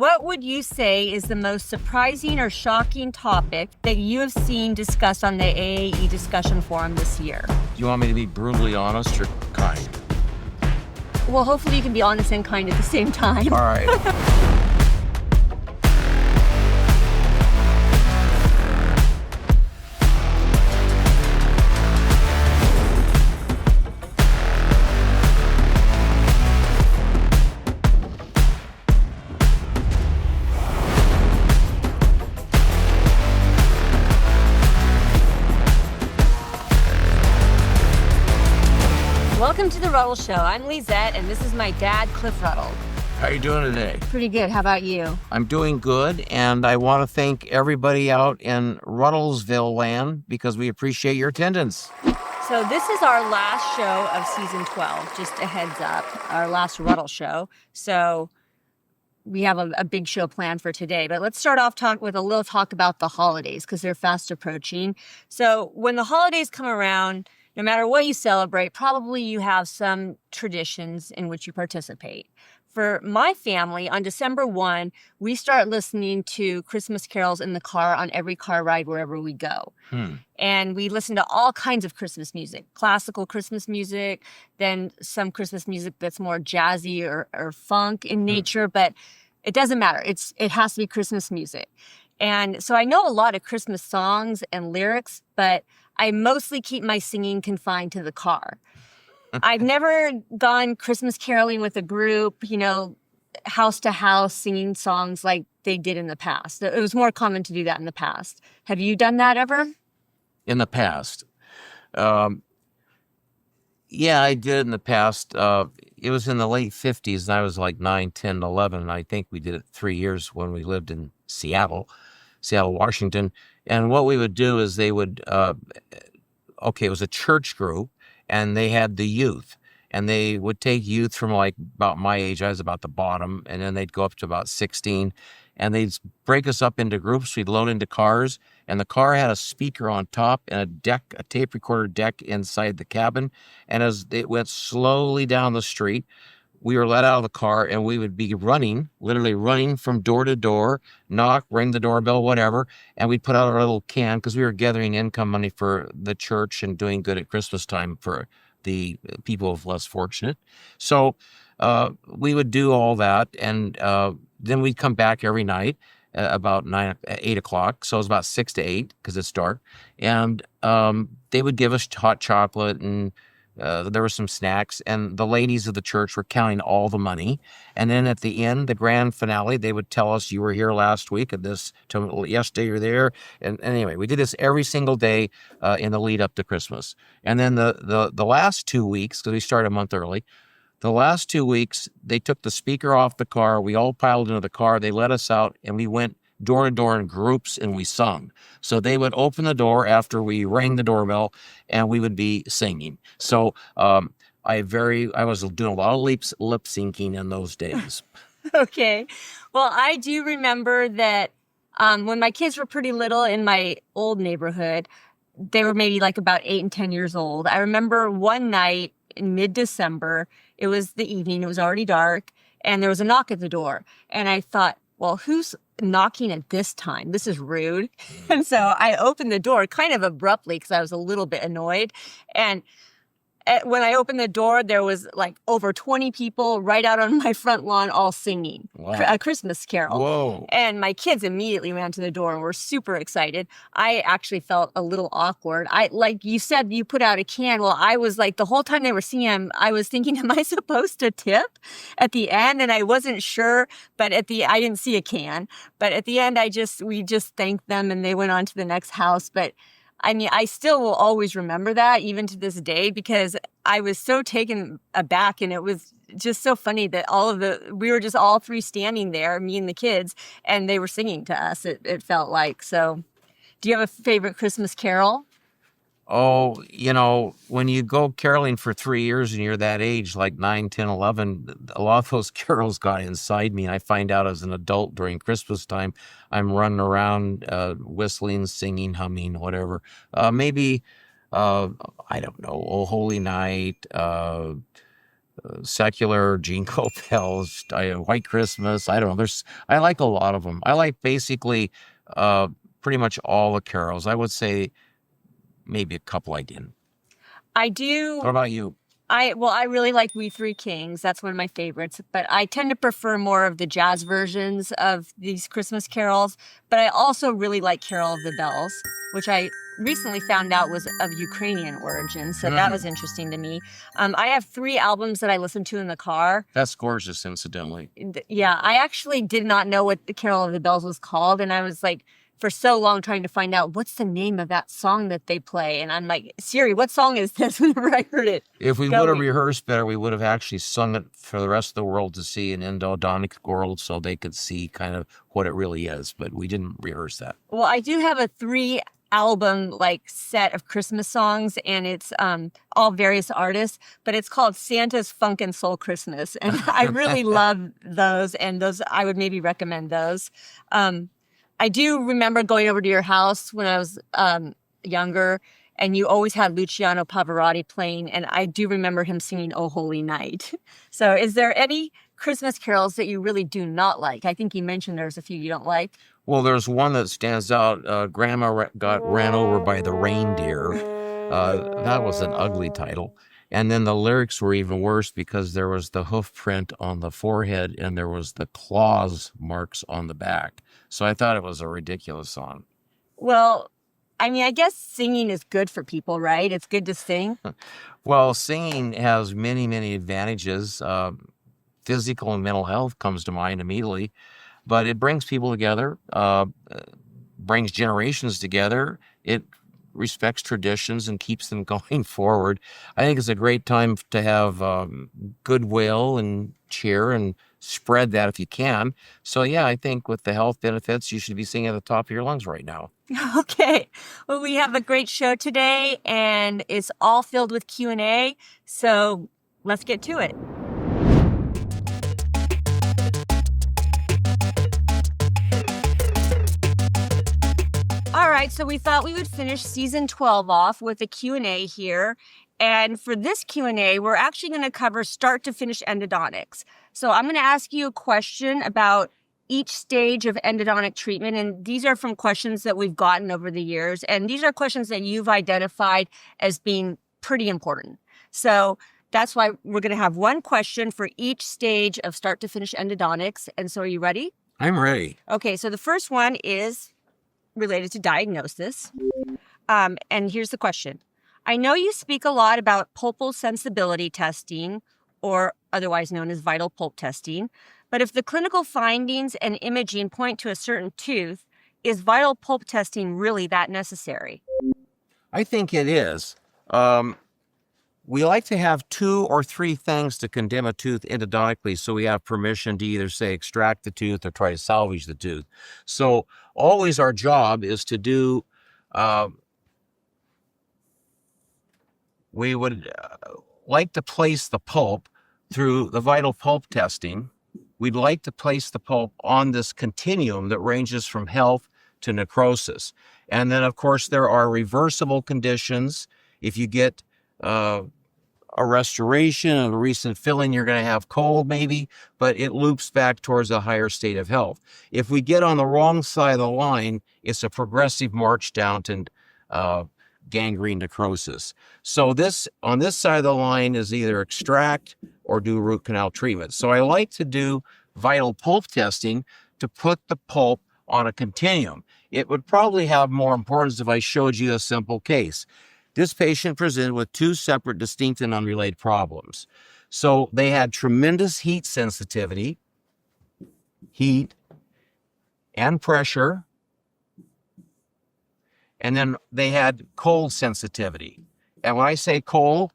what would you say is the most surprising or shocking topic that you have seen discussed on the AAE discussion forum this year? Do you want me to be brutally honest or kind? Well, hopefully you can be honest and kind at the same time. All right. Welcome to the Ruddle Show. I'm Lisette, and this is my dad, Cliff Ruddle. How are you doing today? Pretty good. How about you? I'm doing good, and I want to thank everybody out in Ruddlesville land because we appreciate your attendance. So this is our last show of season 12, just a heads up, our last Ruddle Show. So we have a big show planned for today, but let's start off with a little talk about the holidays because they're fast approaching. So when the holidays come around, no matter what you celebrate, probably you have some traditions in which you participate. For my family, on December 1, we start listening to Christmas carols in the car on every car ride wherever we go. And we listen to all kinds of Christmas music, classical Christmas music, then some Christmas music that's more jazzy or funk in nature, but it doesn't matter. It has to be Christmas music. And so I know a lot of Christmas songs and lyrics, but I mostly keep my singing confined to the car. I've never gone Christmas caroling with a group, house to house singing songs like they did in the past. It was more common to do that in the past. Have you done that ever? In the past? Yeah, I did in the past. It was in the late 50s, and I was like 9, 10, 11, and I think we did it 3 years when we lived in Seattle, Washington. And what we would do is they would, it was a church group, and they had the youth. And they would take youth from like about my age, I was about the bottom, and then they'd go up to about 16. And they'd break us up into groups. We'd load into cars, and the car had a speaker on top and a tape recorder deck inside the cabin. And as it went slowly down the street, we were let out of the car, and we would be literally running from door to door, knock, ring the doorbell, whatever. And we'd put out our little can because we were gathering income money for the church and doing good at Christmas time for the people of less fortunate. So we would do all that. And then we'd come back every night about 8 o'clock. So it was about 6 to 8 because it's dark. And they would give us hot chocolate, and there were some snacks, and the ladies of the church were counting all the money. And then at the end, the grand finale, they would tell us, you were here last week, and yesterday you're there. And anyway, we did this every single day in the lead up to Christmas. And then the last 2 weeks, because we started a month early, the last 2 weeks, they took the speaker off the car. We all piled into the car. They let us out, and we went door to door in groups, and we sung. So they would open the door after we rang the doorbell, and we would be singing. So I was doing a lot of lip syncing in those days. Okay. Well, I do remember that when my kids were pretty little in my old neighborhood, they were maybe like about 8 and 10 years old. I remember one night in mid-December, it was the evening, it was already dark, and there was a knock at the door. And I thought, well, who's knocking at this time? This is rude. And so I opened the door kind of abruptly because I was a little bit annoyed. And when I opened the door, there was like over 20 people right out on my front lawn all singing a Christmas carol. Whoa. And my kids immediately ran to the door and were super excited. I actually felt a little awkward. Like you said, you put out a can. Well, I was like, the whole time they were singing, I was thinking, am I supposed to tip at the end? And I wasn't sure, but I didn't see a can. But at the end, we just thanked them, and they went on to the next house. But I mean, I still will always remember that even to this day because I was so taken aback, and it was just so funny that we were just all three standing there, me and the kids, and they were singing to us, it felt like. So do you have a favorite Christmas carol? Oh, when you go caroling for 3 years and you're that age, like 9, 10, 11, a lot of those carols got inside me. And I find out as an adult during Christmas time, I'm running around whistling, singing, humming, whatever. Maybe, I don't know, Oh Holy Night, secular, Jingle Bells, White Christmas. I don't know. I like a lot of them. I like basically pretty much all the carols. I would say maybe a couple I didn't. I do. What about you? I really like We Three Kings. That's one of my favorites. But I tend to prefer more of the jazz versions of these Christmas carols. But I also really like Carol of the Bells, which I recently found out was of Ukrainian origin. So that was interesting to me. I have 3 albums that I listen to in the car. That's gorgeous, incidentally. Yeah, I actually did not know what the Carol of the Bells was called. And I was like, for so long trying to find out what's the name of that song that they play. And I'm like, Siri, what song is this? Whenever I heard it. If we would have rehearsed better, we would have actually sung it for the rest of the world to see, an endodontic world, so they could see kind of what it really is. But we didn't rehearse that. Well, I do have a 3-album set of Christmas songs, and it's all various artists, but it's called Santa's Funk and Soul Christmas. And I really love those, and I would maybe recommend those. I do remember going over to your house when I was younger, and you always had Luciano Pavarotti playing, and I do remember him singing "Oh Holy Night." So is there any Christmas carols that you really do not like? I think you mentioned there's a few you don't like. Well, there's one that stands out. Grandma got ran over by the reindeer. That was an ugly title. And then the lyrics were even worse because there was the hoof print on the forehead and there was the claws marks on the back. So I thought it was a ridiculous song. Well, I mean, I guess singing is good for people, right? It's good to sing. Well, singing has many, many advantages. Physical and mental health comes to mind immediately, but it brings people together, brings generations together. It respects traditions and keeps them going forward. I think it's a great time to have goodwill and cheer and spread that if you can. So yeah, I think with the health benefits, you should be singing at the top of your lungs right now. Okay. Well, we have a great show today, and it's all filled with Q&A. So let's get to it. All right, so we thought we would finish season 12 off with a Q&A here. And for this Q&A, we're actually going to cover start to finish endodontics. So I'm going to ask you a question about each stage of endodontic treatment. And these are from questions that we've gotten over the years. And these are questions that you've identified as being pretty important. So that's why we're going to have one question for each stage of start to finish endodontics. And so are you ready? I'm ready. Okay, so the first one is related to diagnosis. And here's the question. I know you speak a lot about pulpal sensibility testing, or otherwise known as vital pulp testing, but if the clinical findings and imaging point to a certain tooth, is vital pulp testing really that necessary? I think it is. We like to have 2 or 3 things to condemn a tooth endodontically, so we have permission to either say extract the tooth or try to salvage the tooth. So always our job is to do, we would like to place the pulp through the vital pulp testing. We'd like to place the pulp on this continuum that ranges from health to necrosis. And then, of course, there are reversible conditions. If you get a restoration of a recent filling, you're going to have cold maybe, but it loops back towards a higher state of health. If we get on the wrong side of the line, it's a progressive march down to gangrene necrosis. So this, on this side of the line, is either extract or do root canal treatment. So I like to do vital pulp testing to put the pulp on a continuum. It would probably have more importance if I showed you a simple case. This patient presented with 2 separate, distinct, and unrelated problems. So they had tremendous heat sensitivity, heat and pressure, and then they had cold sensitivity. And when I say cold,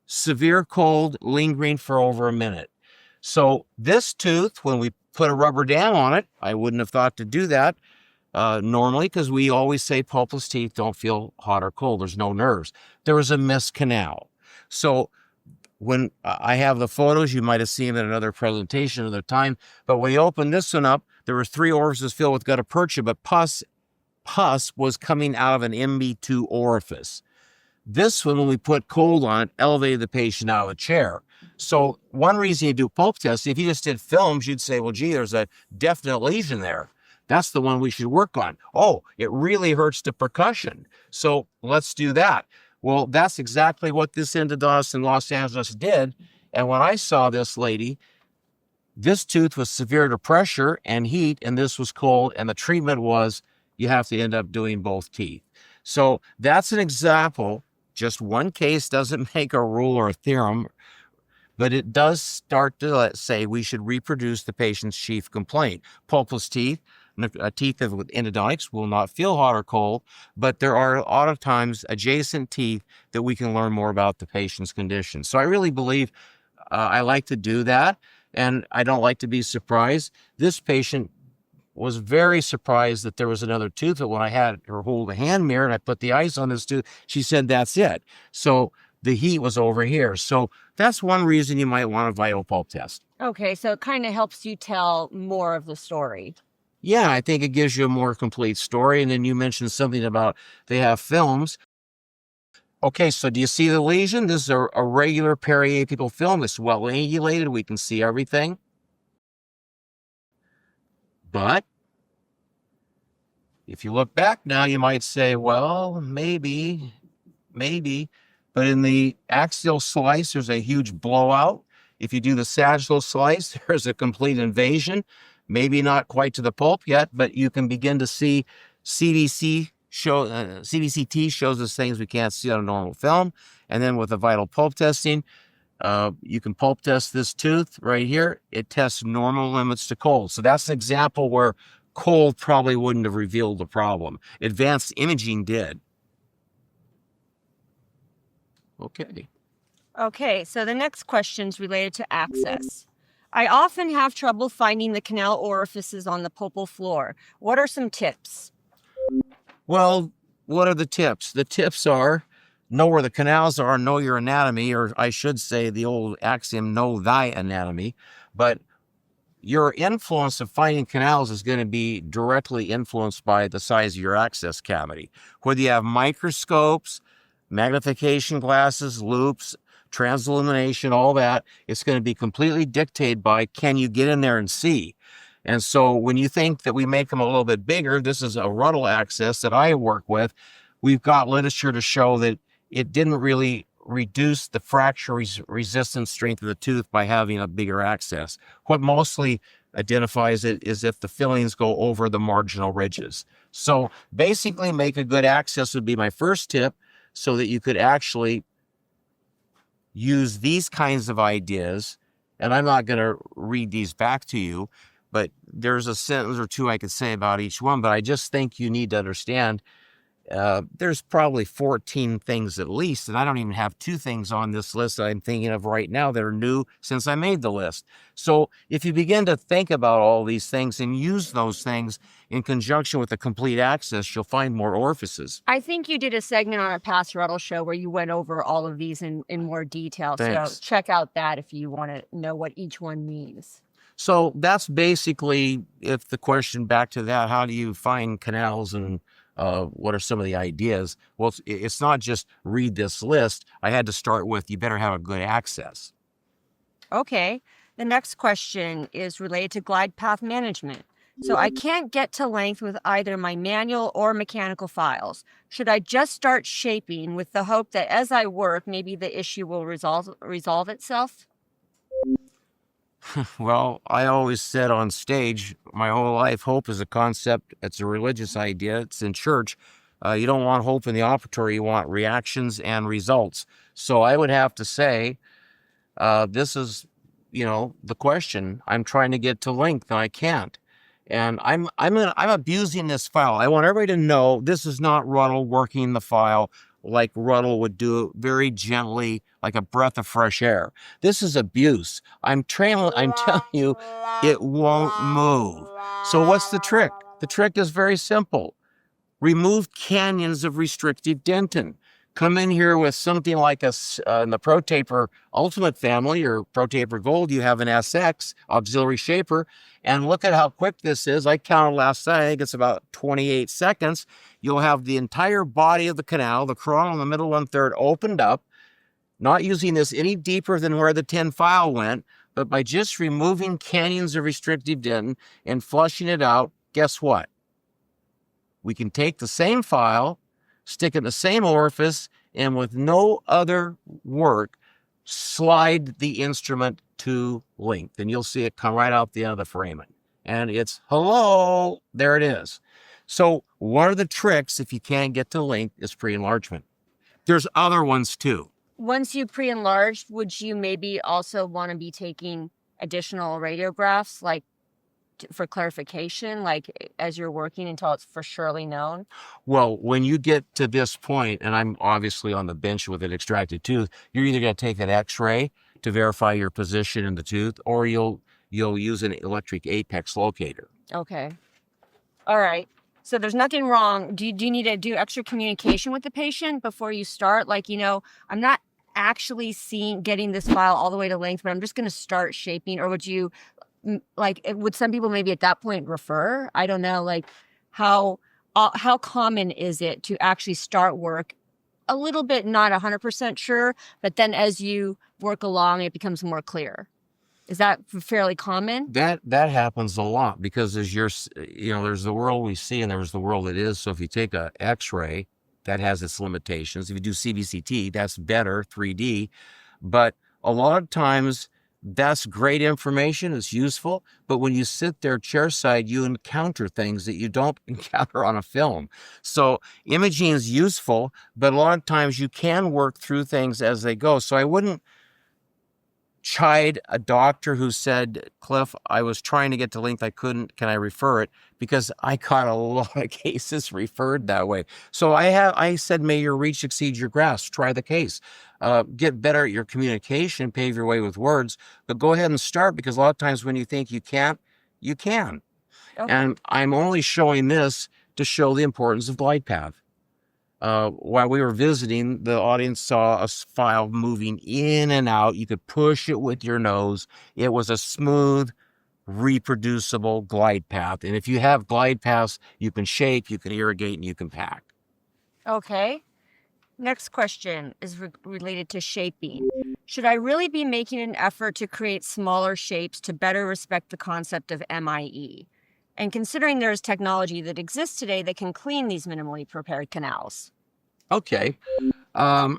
severe cold lingering for over a minute. So this tooth, when we put a rubber dam on it, I wouldn't have thought to do that normally, because we always say pulpless teeth don't feel hot or cold. There's no nerves. There was a missed canal. So when I have the photos, you might have seen it in another presentation at the time, but when you open this one up, there were 3 orifices filled with gutta percha, but pus was coming out of an MB2 orifice. This one, when we put cold on it, elevated the patient out of the chair. So one reason you do pulp tests, if you just did films, you'd say, well, gee, there's a definite lesion there. That's the one we should work on. Oh, it really hurts the percussion. So let's do that. Well, that's exactly what this endodontist in Los Angeles did. And when I saw this lady, this tooth was severe to pressure and heat, and this was cold. And the treatment was you have to end up doing both teeth. So that's an example. Just one case doesn't make a rule or a theorem, but it does start to, let's say, we should reproduce the patient's chief complaint. Pulpless teeth, teeth with endodontics will not feel hot or cold, but there are a lot of times adjacent teeth that we can learn more about the patient's condition. So I really believe I like to do that, and I don't like to be surprised. This patient was very surprised that there was another tooth, but when I had her hold a hand mirror and I put the ice on this tooth, she said, that's it. So the heat was over here. So that's one reason you might want a vital pulp test. Okay, so it kind of helps you tell more of the story. Yeah, I think it gives you a more complete story. And then you mentioned something about they have films. Okay, so do you see the lesion? This is a regular periapical film. It's well angulated. We can see everything. But if you look back now, you might say, well, maybe. But in the axial slice, there's a huge blowout. If you do the sagittal slice, there's a complete invasion. Maybe not quite to the pulp yet, but you can begin to see CBCT shows us things we can't see on a normal film. And then with the vital pulp testing, you can pulp test this tooth right here. It tests normal limits to cold. So that's an example where cold probably wouldn't have revealed the problem. Advanced imaging did. Okay, so the next question is related to access. I often have trouble finding the canal orifices on the pulpal floor. What are some tips? Well, what are the tips? The tips are know where the canals are, know your anatomy, or I should say the old axiom, know thy anatomy. But your influence of finding canals is going to be directly influenced by the size of your access cavity. Whether you have microscopes, magnification glasses, loupes, transillumination, all that, it's going to be completely dictated by can you get in there and see. And so when you think that we make them a little bit bigger, this is a Ruddle access that I work with. We've got literature to show that it didn't really reduce the fracture resistance strength of the tooth by having a bigger access. What mostly identifies it is if the fillings go over the marginal ridges. So basically make a good access would be my first tip, so that you could actually use these kinds of ideas. And I'm not going to read these back to you, but there's a sentence or two I could say about each one, but I just think you need to understand there's probably 14 things at least, and I don't even have 2 things on this list that I'm thinking of right now that are new since I made the list. So if you begin to think about all these things and use those things in conjunction with the complete access, you'll find more orifices. I think you did a segment on a past Ruddle show where you went over all of these in more detail. Thanks. So check out that if you want to know what each one means. So that's basically, if the question back to that, how do you find canals and what are some of the ideas? Well, it's not just read this list. I had to start with, you better have a good access. Okay. The next question is related to glide path management. So I can't get to length with either my manual or mechanical files. Should I just start shaping with the hope that as I work, maybe the issue will resolve itself? Well, I always said on stage, my whole life, hope is a concept. It's a religious idea. It's in church. You don't want hope in the operatory. You want reactions and results. So I would have to say, this is, the question. I'm trying to get to length and I can't. And I'm abusing this file. I want everybody to know this is not Ruddle working the file like Ruddle would do it very gently, like a breath of fresh air. This is abuse. I'm telling you, it won't move. So what's the trick? The trick is very simple. Remove canyons of restrictive dentin. Come in here with something like in the ProTaper Ultimate family or ProTaper Gold, you have an SX auxiliary shaper, and look at how quick this is. I counted last night, I think it's about 28 seconds. You'll have the entire body of the canal, the coronal in the middle 1/3 opened up. not using this any deeper than where the 10 file went, but by just removing canyons of restrictive dentin and flushing it out, guess what? We can take the same file, stick it in the same orifice, and with no other work, slide the instrument to length. And you'll see it come right out the end of the foramen. And it's, hello, there it is. So one of the tricks, if you can't get to length, is pre-enlargement. There's other ones too. Once you pre-enlarged, would you maybe also want to be taking additional radiographs, like for clarification, like as you're working until it's for surely known? Well, when you get to this point, and I'm obviously on the bench with an extracted tooth, you're either going to take an x-ray to verify your position in the tooth, or you'll use an electric apex locator. Okay. All right. So there's nothing wrong. Do you need to do extra communication with the patient before you start? Like, I'm not actually getting this file all the way to length, but I'm just going to start shaping. Or would you, would some people maybe at that point refer? I don't know, like how common is it to actually start work a little bit, not 100% sure, but then as you work along, it becomes more clear? Is that fairly common? That happens a lot, because there's the world we see and there's the world it is. So if you take a x-ray, that has its limitations. If you do CBCT, that's better, 3D. But a lot of times that's great information, it's useful. But when you sit there chairside, you encounter things that you don't encounter on a film. So imaging is useful, but a lot of times you can work through things as they go. So I wouldn't chide a doctor who said, Cliff, I was trying to get to length, I couldn't, can I refer it? Because I got a lot of cases referred that way. So I said, may your reach exceed your grasp, try the case. Get better at your communication, pave your way with words, but go ahead and start, because a lot of times when you think you can't, you can. Okay. And I'm only showing this to show the importance of glide path. While we were visiting, the audience saw a file moving in and out. You could push it with your nose. It was a smooth, reproducible glide path. And if you have glide paths, you can shape, you can irrigate, and you can pack. Okay. Next question is related to shaping. Should I really be making an effort to create smaller shapes to better respect the concept of MIE? And considering there's technology that exists today that can clean these minimally prepared canals. Okay. The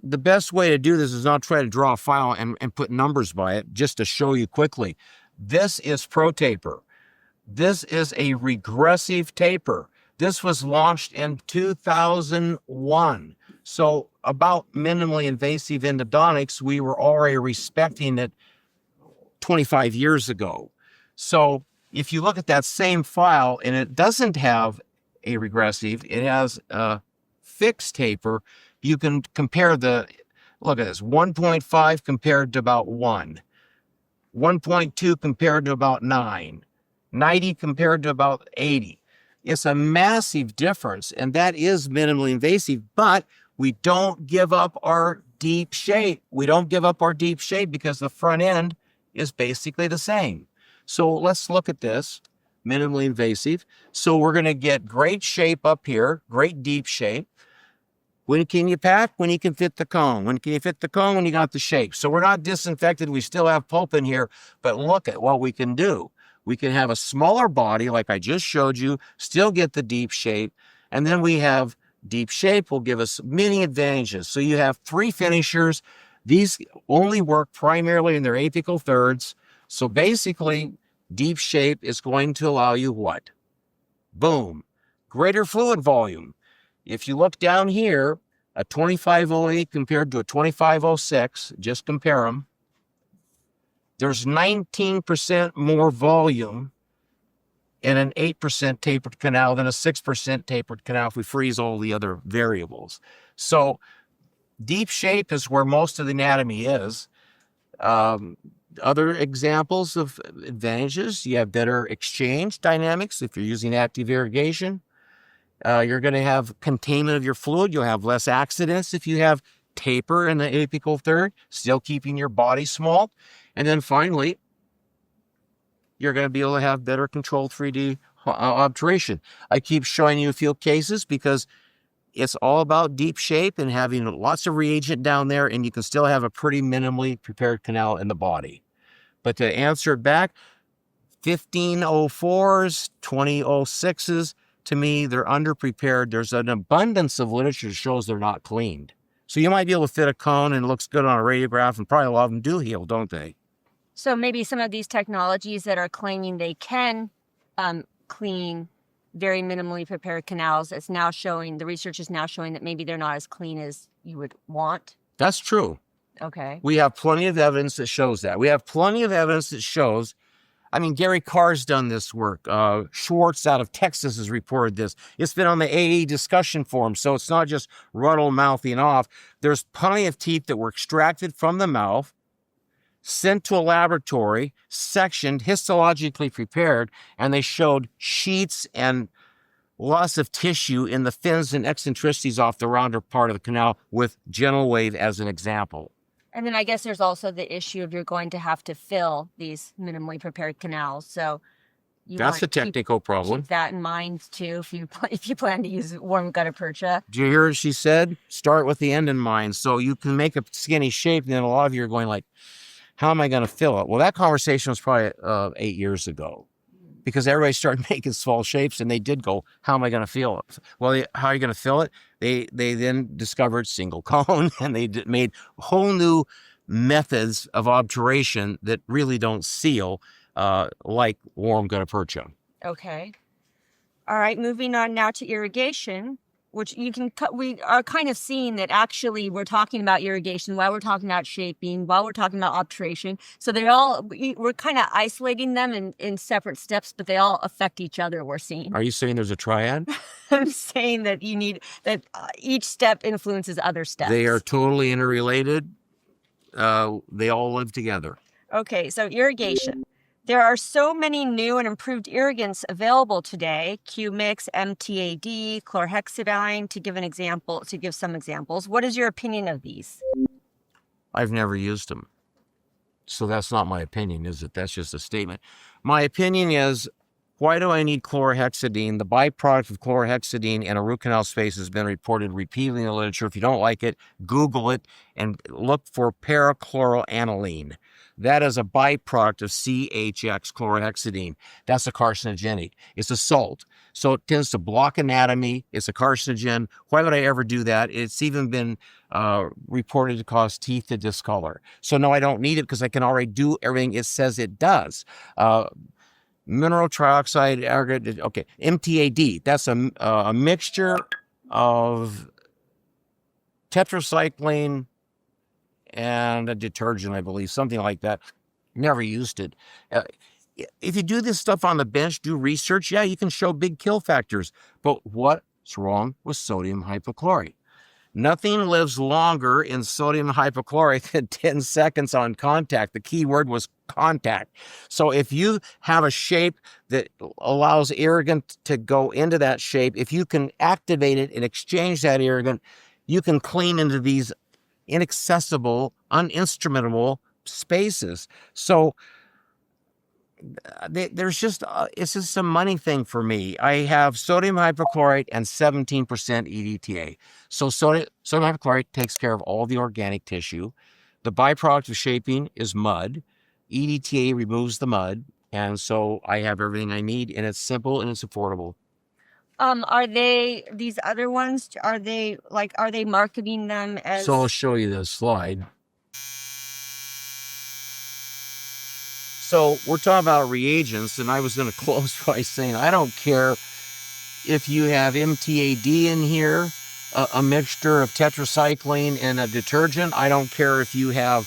best way to do this is not try to draw a file and put numbers by it, just to show you quickly. This is ProTaper. This is a regressive taper. This was launched in 2001. So about minimally invasive endodontics, we were already respecting it 25 years ago. So if you look at that same file and it doesn't have a regressive, it has a fixed taper, you can compare look at this, 1.5 compared to about 1, 1.2 compared to about 9, 90 compared to about 80. It's a massive difference, and that is minimally invasive, but we don't give up our deep shape. We don't give up our deep shape because the front end is basically the same. So let's look at this, minimally invasive. So we're going to get great shape up here, great deep shape. When can you pack? When you can fit the cone. When can you fit the cone? When you got the shape. So we're not disinfected. We still have pulp in here, but look at what we can do. We can have a smaller body like I just showed you, still get the deep shape. And then we have deep shape will give us many advantages. So you have 3 finishers. These only work primarily in their apical thirds. So basically, deep shape is going to allow you what? Boom, greater fluid volume. If you look down here, a 2508 compared to a 2506, just compare them. There's 19% more volume in an 8% tapered canal than a 6% tapered canal if we freeze all the other variables. So deep shape is where most of the anatomy is. Other examples of advantages, you have better exchange dynamics if you're using active irrigation. You're going to have containment of your fluid. You'll have less accidents if you have taper in the apical third, still keeping your body small. And then finally, you're going to be able to have better controlled 3D obturation. I keep showing you a few cases because it's all about deep shape and having lots of reagent down there, and you can still have a pretty minimally prepared canal in the body. But to answer it back, 1504s, 2006s, to me, they're underprepared. There's an abundance of literature that shows they're not cleaned. So you might be able to fit a cone and it looks good on a radiograph, and probably a lot of them do heal, don't they? So maybe some of these technologies that are claiming they can clean very minimally prepared canals, it's now showing, the research is now showing that maybe they're not as clean as you would want. That's true. Okay. We have plenty of evidence that shows that. We have plenty of evidence that shows, I mean, Gary Carr's done this work. Schwartz out of Texas has reported this. It's been on the AE discussion forum, so it's not just Ruddle mouthing off. There's plenty of teeth that were extracted from the mouth, sent to a laboratory, sectioned, histologically prepared, and they showed sheets and loss of tissue in the fins and eccentricities off the rounder part of the canal with gentle wave as an example. And then I guess there's also the issue of you're going to have to fill these minimally prepared canals. So that's a technical problem. Keep that in mind too if you plan to use warm gutta percha. Do you hear what she said? Start with the end in mind. So you can make a skinny shape, and then a lot of you are going like, how am I going to fill it? Well, that conversation was probably 8 years ago, because everybody started making small shapes, and they did go, how am I going to fill it? Well, how are you going to fill it? They then discovered single cone, and they made whole new methods of obturation that really don't seal, like warm gutta percha. Okay. All right, moving on now to irrigation, which we are kind of seeing that actually we're talking about irrigation while we're talking about shaping, while we're talking about obturation. So we're kind of isolating them in separate steps, but they all affect each other, we're seeing. Are you saying there's a triad? I'm saying that each step influences other steps. They are totally interrelated. They all live together. Okay, so irrigation. There are so many new and improved irrigants available today: Q-Mix, MTAD, chlorhexidine, to give some examples. What is your opinion of these? I've never used them. So that's not my opinion, is it? That's just a statement. My opinion is, why do I need chlorhexidine? The byproduct of chlorhexidine in a root canal space has been reported repeatedly in the literature. If you don't like it, Google it and look for parachloroaniline. That is a byproduct of CHX, chlorhexidine. That's a carcinogenic. It's a salt. So it tends to block anatomy. It's a carcinogen. Why would I ever do that? It's even been reported to cause teeth to discolor. So no, I don't need it because I can already do everything it says it does. Mineral trioxide aggregate, okay, MTAD. That's a mixture of tetracycline and a detergent, I believe, something like that. Never used it. If you do this stuff on the bench, do research, yeah, you can show big kill factors. But what's wrong with sodium hypochlorite? Nothing lives longer in sodium hypochlorite than 10 seconds on contact. The key word was contact. So if you have a shape that allows irrigant to go into that shape, if you can activate it and exchange that irrigant, you can clean into these inaccessible, uninstrumentable spaces. So it's just a money thing for me. I have sodium hypochlorite and 17% EDTA. So sodium hypochlorite takes care of all the organic tissue. The byproduct of shaping is mud. EDTA removes the mud. And so I have everything I need, and it's simple and it's affordable. Are these other ones, are they marketing them as? So I'll show you this slide. So we're talking about reagents, and I was going to close by saying, I don't care if you have MTAD in here, a mixture of tetracycline and a detergent. I don't care if you have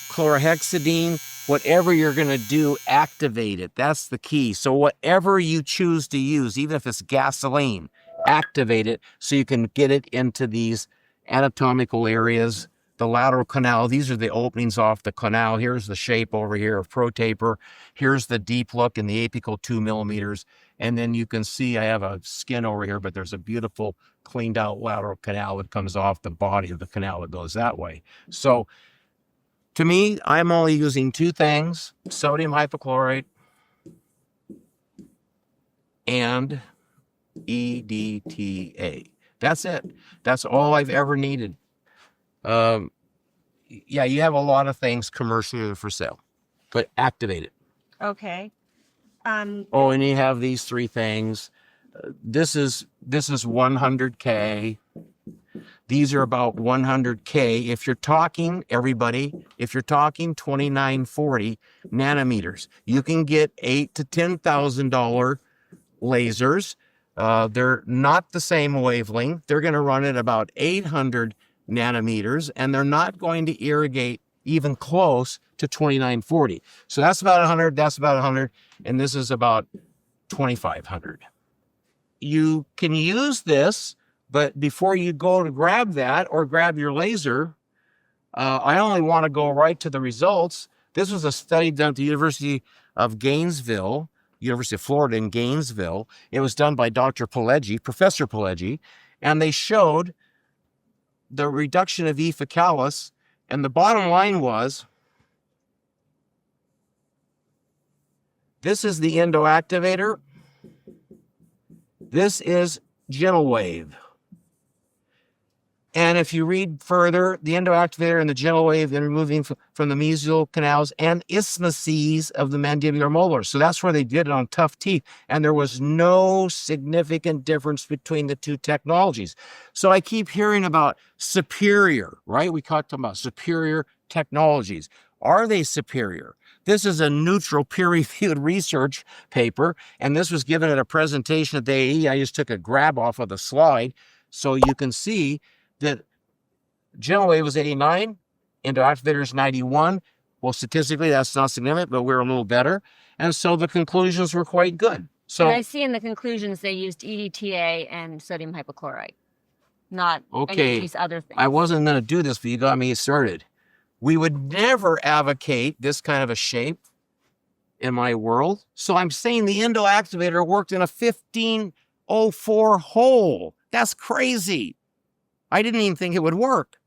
chlorhexidine. Whatever you're going to do, activate it. That's the key. So whatever you choose to use, even if it's gasoline, activate it so you can get it into these anatomical areas. The lateral canal, these are the openings off the canal. Here's the shape over here of ProTaper. Here's the deep look in the apical 2 millimeters. And then you can see I have a skin over here, but there's a beautiful cleaned out lateral canal that comes off the body of the canal that goes that way. So to me, I'm only using two things: sodium hypochlorite and EDTA. That's it. That's all I've ever needed. Yeah, you have a lot of things commercially for sale, but activate it. Okay. Oh, and you have these three things. This is 100K. These are about 100K. If you're talking, everybody, if you're talking 2940 nanometers, you can get $8,000 to $10,000 lasers. They're not the same wavelength. They're going to run at about 800 nanometers, and they're not going to irrigate even close to 2940. So that's about 100, that's about 100, and this is about 2500. You can use this, but before you go to grab that or grab your laser, I only want to go right to the results. This was a study done at the University of Gainesville, University of Florida in Gainesville. It was done by Dr. Pileggi, Professor Pileggi, and they showed the reduction of E. faecalis, and the bottom line was, this is the endoactivator. This is gentle wave. And if you read further, the endoactivator and the gentle wave in removing from the mesial canals and isthmuses of the mandibular molars. So that's where they did it on tough teeth. And there was no significant difference between the two technologies. So I keep hearing about superior, right? We talked about superior technologies. Are they superior? This is a neutral peer-reviewed research paper, and this was given at a presentation at the AE. I just took a grab off of the slide so you can see that gentle wave was 89, endoactivator is 91. Well, statistically, that's not significant, but we're a little better. And so the conclusions were quite good. So and I see in the conclusions they used EDTA and sodium hypochlorite, not any of these other things. I wasn't going to do this, but you got me started. We would never advocate this kind of a shape in my world. So I'm saying the endoactivator worked in a 1504 hole. That's crazy. I didn't even think it would work.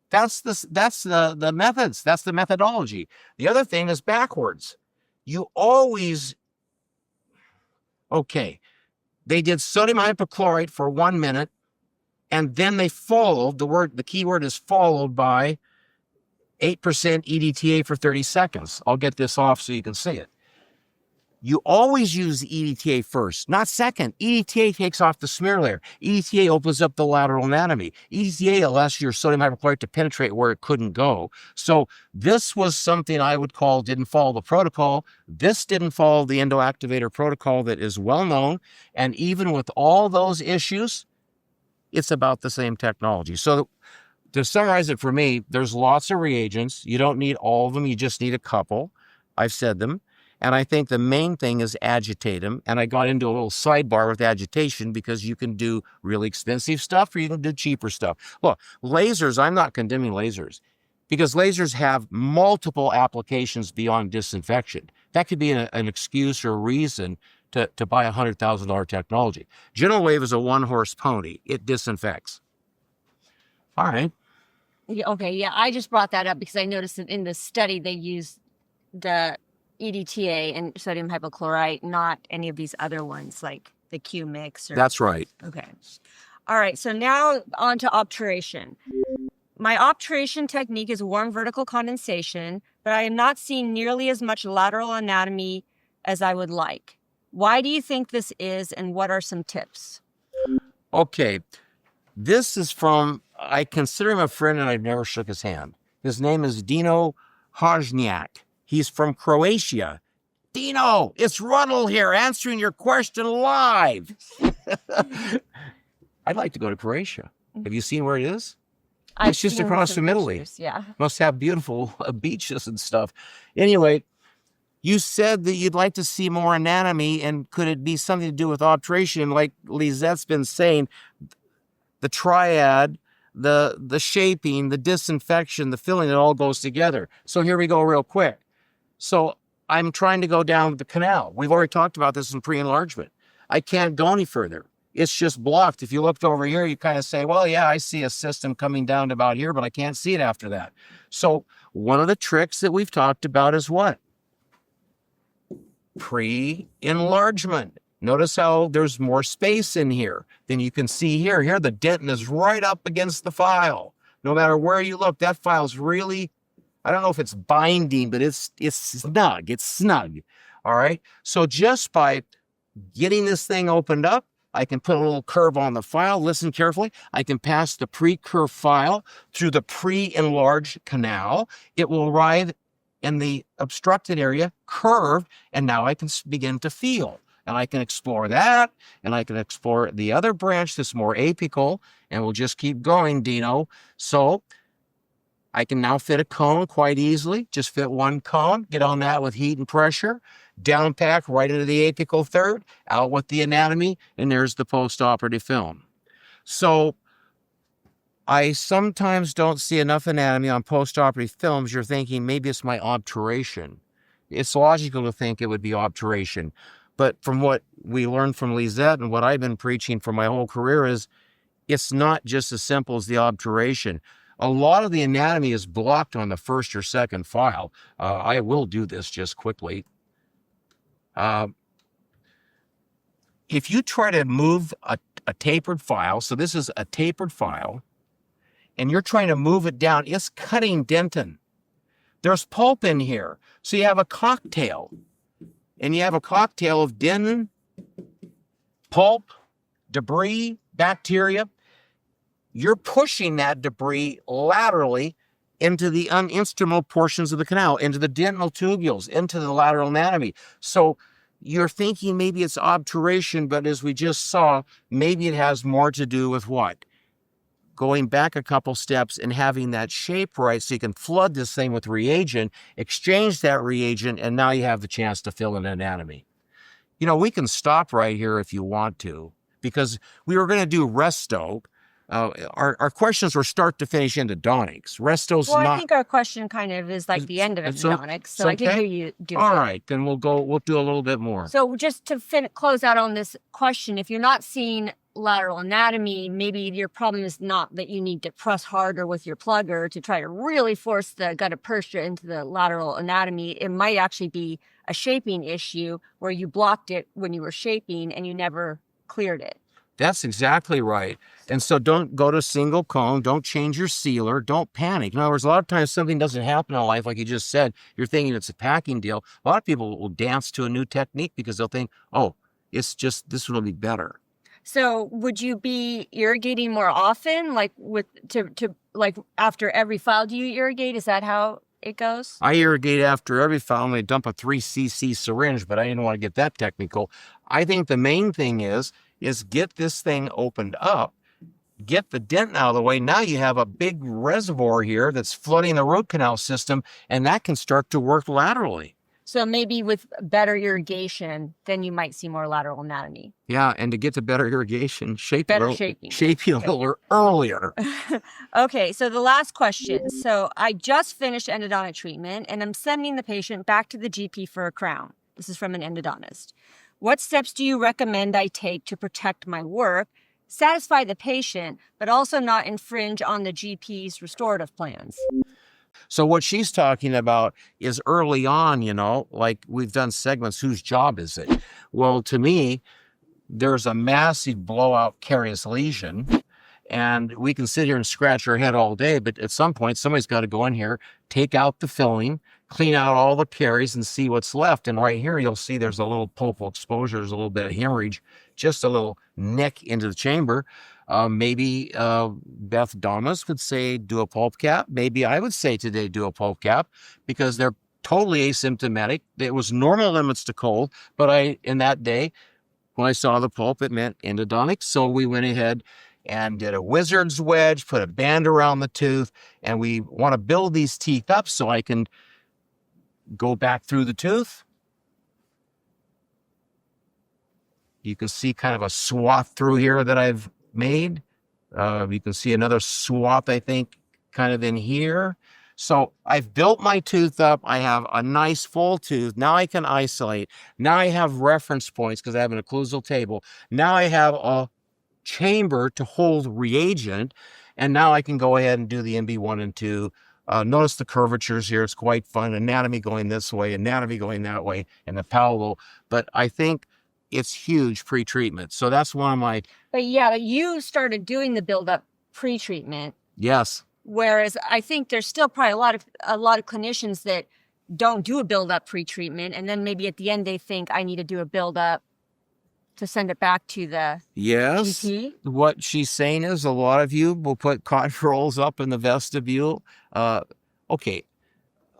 That's the methods. That's the methodology. The other thing is backwards. You always, okay, they did sodium hypochlorite for 1 minute, and then they followed, the key word is followed by 8% EDTA for 30 seconds. I'll get this off so you can see it. You always use the EDTA first, not second. EDTA takes off the smear layer. EDTA opens up the lateral anatomy. EDTA allows your sodium hypochlorite to penetrate where it couldn't go. So this was something I would call didn't follow the protocol. This didn't follow the endoactivator protocol that is well known. And even with all those issues, it's about the same technology. So to summarize it for me, there's lots of reagents. You don't need all of them. You just need a couple. I've said them. And I think the main thing is agitate them. And I got into a little sidebar with agitation because you can do really expensive stuff or you can do cheaper stuff. Look, lasers, I'm not condemning lasers because lasers have multiple applications beyond disinfection. That could be an excuse or a reason to buy a $100,000 technology. Gentle wave is a one-horse pony. It disinfects. All right. Yeah, okay, yeah, I just brought that up because I noticed that in the study they used the EDTA and sodium hypochlorite, not any of these other ones like the Q mix. That's right. Okay. All right, so now on to obturation. My obturation technique is warm vertical condensation, but I am not seeing nearly as much lateral anatomy as I would like. Why do you think this is, and what are some tips? Okay, this is from, I consider him a friend and I've never shook his hand. His name is Dino Hajniak. He's from Croatia. Dino, it's Ruddle here answering your question live. I'd like to go to Croatia. Have you seen where it is? It's just across from Italy. Pictures, yeah. Must have beautiful beaches and stuff. Anyway, you said that you'd like to see more anatomy, and could it be something to do with obturation? Like Lisette's been saying, the triad, the shaping, the disinfection, the filling, it all goes together. So here we go real quick. So I'm trying to go down the canal. We've already talked about this in pre-enlargement. I can't go any further. It's just blocked. If you looked over here, you kind of say, well, yeah, I see a system coming down to about here, but I can't see it after that. So one of the tricks that we've talked about is what? Pre-enlargement. Notice how there's more space in here than you can see here. Here, the dentin is right up against the file. No matter where you look, that file's really, I don't know if it's binding, but it's snug. It's snug. All right. So just by getting this thing opened up, I can put a little curve on the file. Listen carefully. I can pass the pre-curved file through the pre-enlarged canal. It will arrive in the obstructed area curved, and now I can begin to feel. And I can explore that, and I can explore the other branch that's more apical, and we'll just keep going, Dino. So I can now fit a cone quite easily. Just fit one cone, get on that with heat and pressure, down pack right into the apical third, out with the anatomy, and there's the post-operative film. So I sometimes don't see enough anatomy on post-operative films. You're thinking maybe it's my obturation. It's logical to think it would be obturation. But from what we learned from Lisette and what I've been preaching for my whole career is it's not just as simple as the obturation. A lot of the anatomy is blocked on the first or second file. I will do this just quickly. If you try to move a tapered file, so this is a tapered file, and you're trying to move it down, it's cutting dentin. There's pulp in here. So you have a cocktail. And you have a cocktail of dentin, pulp, debris, bacteria. You're pushing that debris laterally into the uninstrumental portions of the canal, into the dental tubules, into the lateral anatomy. So you're thinking maybe it's obturation, but as we just saw, maybe it has more to do with what? Going back a couple steps and having that shape right so you can flood this thing with reagent, exchange that reagent, and now you have the chance to fill in anatomy. You know, we can stop right here if you want to, because we were going to do resto. Our questions were start to finish endodontics. Resto's well, not... I think our question kind of is like the end of endodontics, so I can hear you do All it. right, then we'll do a little bit more. So just to close out on this question, if you're not seeing lateral anatomy, maybe your problem is not that you need to press harder with your plugger to try to really force the gutta percha into the lateral anatomy. It might actually be a shaping issue where you blocked it when you were shaping and you never cleared it. That's exactly right. And so don't go to single cone. Don't change your sealer. Don't panic. In other words, a lot of times something doesn't happen in life, like you just said. You're thinking it's a packing deal. A lot of people will dance to a new technique because they'll think, oh, it's just, this will be better. So would you be irrigating more often, like like after every file? Do you irrigate? Is that how it goes? I irrigate after every file and they dump a 3 cc syringe, but I didn't want to get that technical. I think the main thing is get this thing opened up, get the dent out of the way. Now you have a big reservoir here that's flooding the root canal system, and that can start to work laterally. So maybe with better irrigation, then you might see more lateral anatomy. Yeah, and to get to better irrigation, shape it a little earlier. Okay, so the last question. So I just finished endodontic treatment, and I'm sending the patient back to the GP for a crown. This is from an endodontist. What steps do you recommend I take to protect my work, satisfy the patient, but also not infringe on the GP's restorative plans? So what she's talking about is early on, you know, like we've done segments, whose job is it? Well, to me, there's a massive blowout carious lesion, and we can sit here and scratch our head all day, but at some point, somebody's got to go in here, take out the filling, clean out all the caries, and see what's left. And right here, you'll see there's a little pulpal exposure, there's a little bit of hemorrhage, just a little nick into the chamber. Maybe Beth Damas would say do a pulp cap. Maybe I would say today do a pulp cap because they're totally asymptomatic. It was normal limits to cold, but in that day, when I saw the pulp, it meant endodontic. So we went ahead and did a wizard's wedge, put a band around the tooth, and we want to build these teeth up so I can go back through the tooth. You can see kind of a swath through here that I've made. You can see another swath, I think, kind of in here. So I've built my tooth up. I have a nice full tooth. Now I can isolate. Now I have reference points because I have an occlusal table. Now I have a chamber to hold reagent. And now I can go ahead and do the MB1 and 2. Notice the curvatures here. It's quite fun. Anatomy going this way, anatomy going that way, and the palatal. But I think it's huge pre-treatment. So that's one of my, But yeah, you started doing the build-up pre-treatment, yes. whereas I think there's still probably a lot of clinicians that don't do a build-up pre-treatment, and then maybe at the end they think I need to do a build-up to send it back to the Yes. GP. What she's saying is a lot of you will put cotton rolls up in the vestibule. Okay,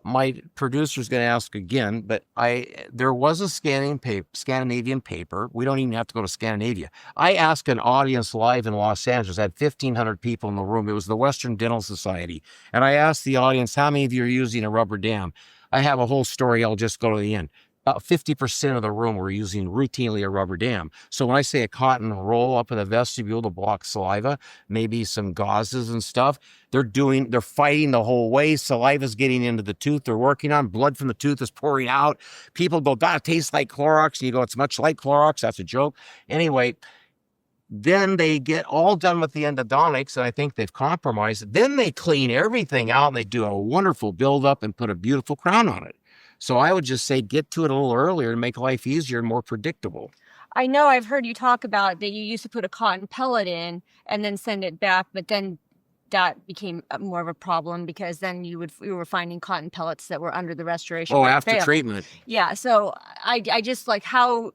my producer's going to ask again, but there was a Scandinavian paper. We don't even have to go to Scandinavia. I asked an audience live in Los Angeles. I had 1,500 people in the room. It was the Western Dental Society. And I asked the audience, how many of you are using a rubber dam? I have a whole story. I'll just go to the end. About 50% of the room were using routinely a rubber dam. So when I say a cotton roll up in the vestibule to block saliva, maybe some gauzes and stuff, they're fighting the whole way. Saliva's getting into the tooth they're working on. Blood from the tooth is pouring out. People go, God, it tastes like Clorox. And you go, it's much like Clorox. That's a joke. Anyway, then they get all done with the endodontics, and I think they've compromised. Then they clean everything out, and they do a wonderful buildup and put a beautiful crown on it. So I would just say get to it a little earlier to make life easier and more predictable. I know I've heard you talk about that you used to put a cotton pellet in and then send it back, but then that became more of a problem because then you were finding cotton pellets that were under the restoration. Oh, after treatment. Yeah. So I just like how,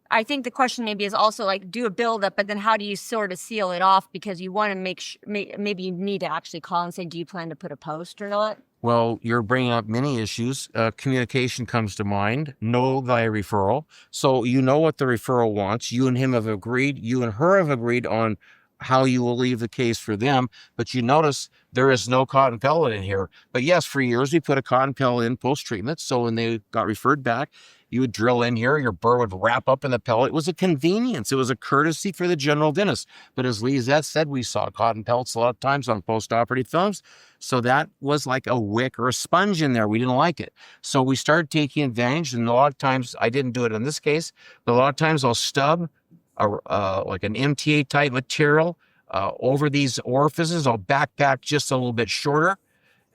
I think the question maybe is also like do a buildup, but then how do you sort of seal it off? Because you want to make sure, maybe you need to actually call and say, do you plan to put a post or not? Well, you're bringing up many issues. Communication comes to mind. Know thy referral. So you know what the referral wants. You and him have agreed. You and her have agreed on how you will leave the case for them. But you notice there is no cotton pellet in here. But yes, for years we put a cotton pellet in post-treatment. So when they got referred back, you would drill in here, your burr would wrap up in the pellet. It was a convenience. It was a courtesy for the general dentist. But as Lisette said, we saw cotton pellets a lot of times on post-operative films. So that was like a wick or a sponge in there. We didn't like it. So we started taking advantage. And a lot of times, I didn't do it in this case, but a lot of times I'll stub like an MTA type material over these orifices. I'll backpack just a little bit shorter.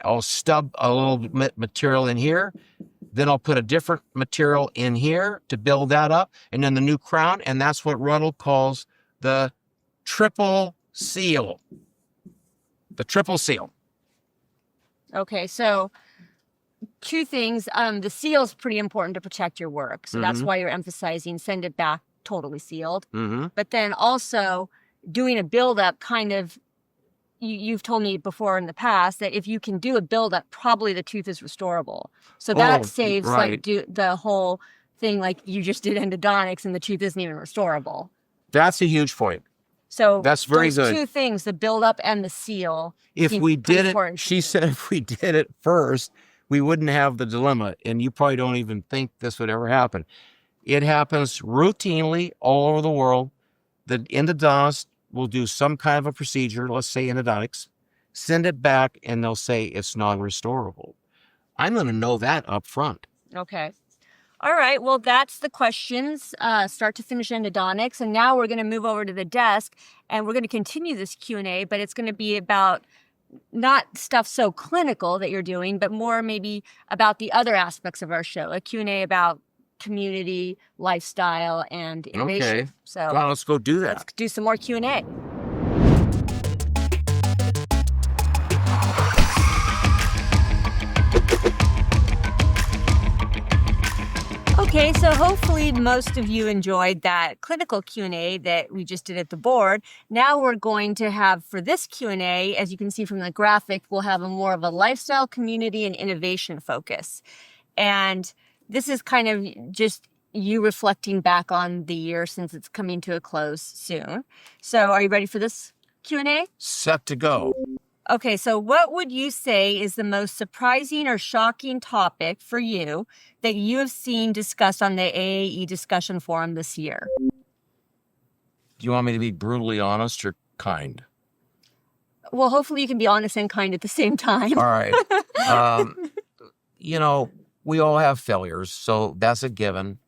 I'll stub a little bit material in here. Then I'll put a different material in here to build that up. And then the new crown. And that's what Ruddle calls the triple seal. The triple seal. Okay, so two things. The seal is pretty important to protect your work. So that's why you're emphasizing send it back totally sealed. But then also doing a buildup kind of, you've told me before in the past that if you can do a buildup, probably the tooth is restorable. So that saves like the whole thing like you just did endodontics and the tooth isn't even restorable. That's a huge point. So that's very good. Two things, the buildup and the seal. If we did it, she said if we did it first, we wouldn't have the dilemma. And you probably don't even think this would ever happen. It happens routinely all over the world. The endodontist will do some kind of a procedure, let's say endodontics, send it back, and they'll say it's non-restorable. I'm going to know that up front. Okay. All right. Well, that's the questions, start to finish endodontics. And now we're going to move over to the desk, and we're going to continue this Q&A, but it's going to be about not stuff so clinical that you're doing, but more maybe about the other aspects of our show, a Q&A about community, lifestyle, and innovation. Okay. So well, let's go do that. Let's do some more Q&A. Okay, so hopefully most of you enjoyed that clinical Q&A that we just did at the board. Now we're going to have, for this Q&A, as you can see from the graphic, we'll have more of a lifestyle, community, and innovation focus. And this is kind of just you reflecting back on the year since it's coming to a close soon. So are you ready for this Q&A? Set to go. Okay, so what would you say is the most surprising or shocking topic for you that you have seen discussed on the AAE discussion forum this year? Do you want me to be brutally honest or kind? Well, hopefully you can be honest and kind at the same time. All right. You know, we all have failures, so that's a given.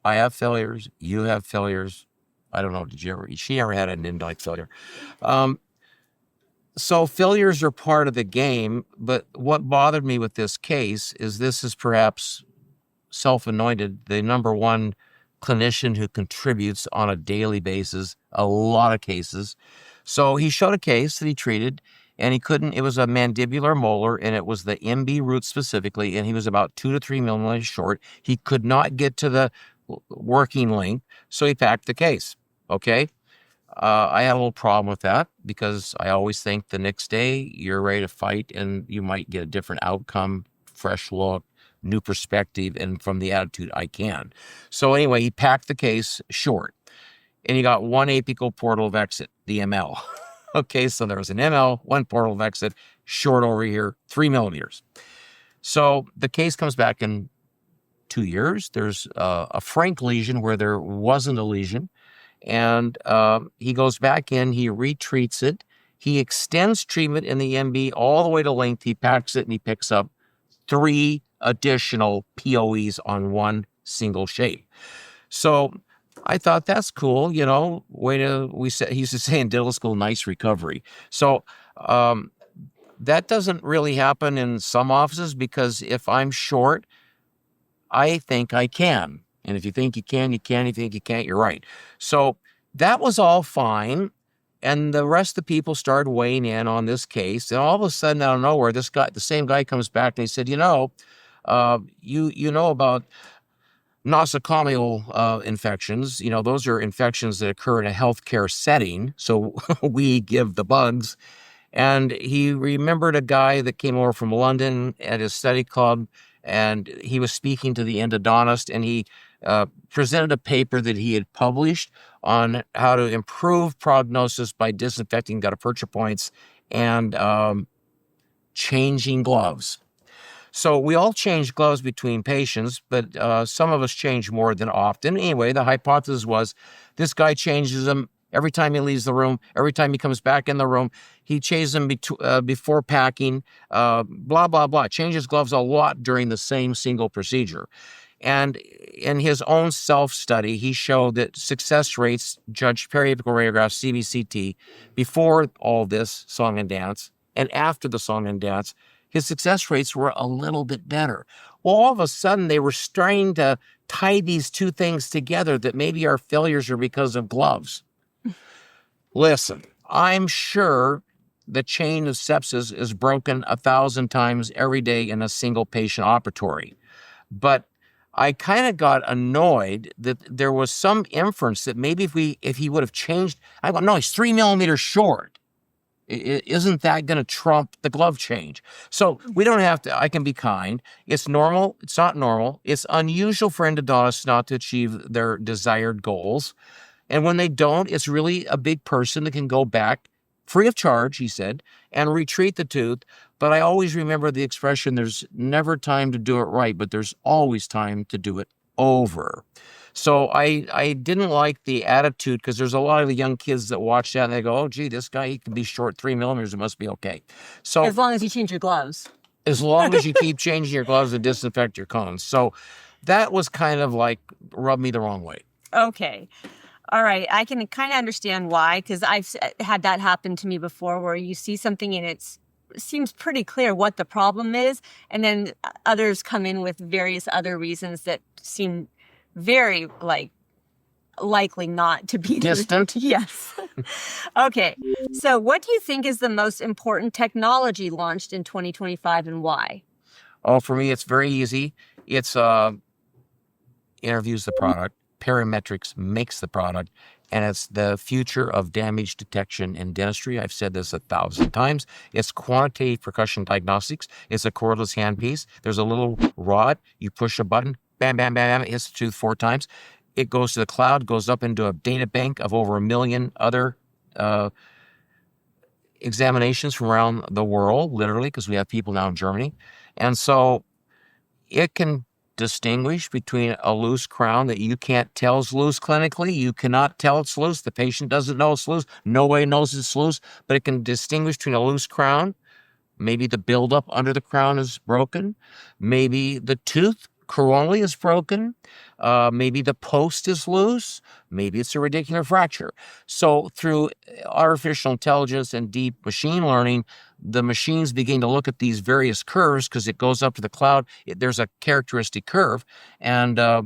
I have failures. You have failures. I don't know. She ever had an endodontic failure? So failures are part of the game, but what bothered me with this case is this is perhaps self-anointed the number one clinician who contributes on a daily basis, a lot of cases. So he showed a case that he treated, and he couldn't, it was a mandibular molar, and it was the MB root specifically, and he was about 2 to 3 millimeters short. He could not get to the working length, so he packed the case. Okay. I had a little problem with that because I always think the next day you're ready to fight and you might get a different outcome, fresh look, new perspective, and from the attitude, I can. So anyway, he packed the case short, and he got one apical portal of exit, the ML. Okay, so there was an ML, one portal of exit, short over here, 3 millimeters. So the case comes back in 2 years. There's a frank lesion where there wasn't a lesion. And he goes back in, he retreats it. He extends treatment in the MB all the way to length. He packs it and he picks up 3 additional POEs on one single shape. So I thought that's cool, he used to say in dental school, nice recovery. So that doesn't really happen in some offices because if I'm short, I think I can. And if you think you can, you can. If you think you can't, you're right. So that was all fine. And the rest of the people started weighing in on this case. And all of a sudden, out of nowhere, the same guy comes back and he said, you know about nosocomial infections. Those are infections that occur in a healthcare setting. So we give the bugs. And he remembered a guy that came over from London at his study club, and he was speaking to the endodontist, and he presented a paper that he had published on how to improve prognosis by disinfecting gutta-percha points and changing gloves. So we all change gloves between patients, but some of us change more than often. Anyway, the hypothesis was this guy changes them every time he leaves the room, every time he comes back in the room. He changes them before packing, blah, blah, blah. Changes gloves a lot during the same single procedure. And in his own self-study, he showed that success rates, judged periapical radiograph, CBCT, before all this song and dance and after the song and dance, his success rates were a little bit better. Well, all of a sudden, they were starting to tie these two things together, that maybe our failures are because of gloves. Listen, I'm sure the chain of sepsis is broken 1,000 times every day in a single patient operatory. But I kind of got annoyed that there was some inference that maybe if he would have changed, I go, no, he's 3 millimeters short. Isn't that going to trump the glove change? So we don't have to, I can be kind. It's normal. It's not normal. It's unusual for endodontists not to achieve their desired goals. And when they don't, it's really a big person that can go back free of charge, he said, and retreat the tooth. But I always remember the expression, there's never time to do it right, but there's always time to do it over. So I didn't like the attitude, because there's a lot of the young kids that watch that and they go, oh, gee, this guy, he can be short 3 millimeters. It must be okay. So as long as you change your gloves. As long as you keep changing your gloves and disinfect your cones. So that was kind of like rubbed me the wrong way. Okay. All right. I can kind of understand why, because I've had that happen to me before, where you see something and it seems pretty clear what the problem is. And then others come in with various other reasons that seem very likely not to be distant. Yes. Okay. So what do you think is the most important technology launched in 2025 and why? Oh, for me, it's very easy. It's interviews the product. Parametrics makes the product, and it's the future of damage detection in dentistry. I've said this 1,000 times. It's quantitative percussion diagnostics. It's a cordless handpiece. There's a little rod. You push a button, bam, bam, bam, bam, it hits the tooth 4 times. It goes to the cloud, goes up into a data bank of over 1 million other examinations from around the world, literally, because we have people now in Germany. And so it can distinguish between a loose crown that you can't tell is loose clinically. You cannot tell it's loose. The patient doesn't know it's loose. Nobody knows it's loose, but it can distinguish between a loose crown. Maybe the buildup under the crown is broken. Maybe the tooth coronally is broken. Maybe the post is loose. Maybe it's a radicular fracture. So through artificial intelligence and deep machine learning, the machines begin to look at these various curves, because it goes up to the cloud. There's a characteristic curve, and a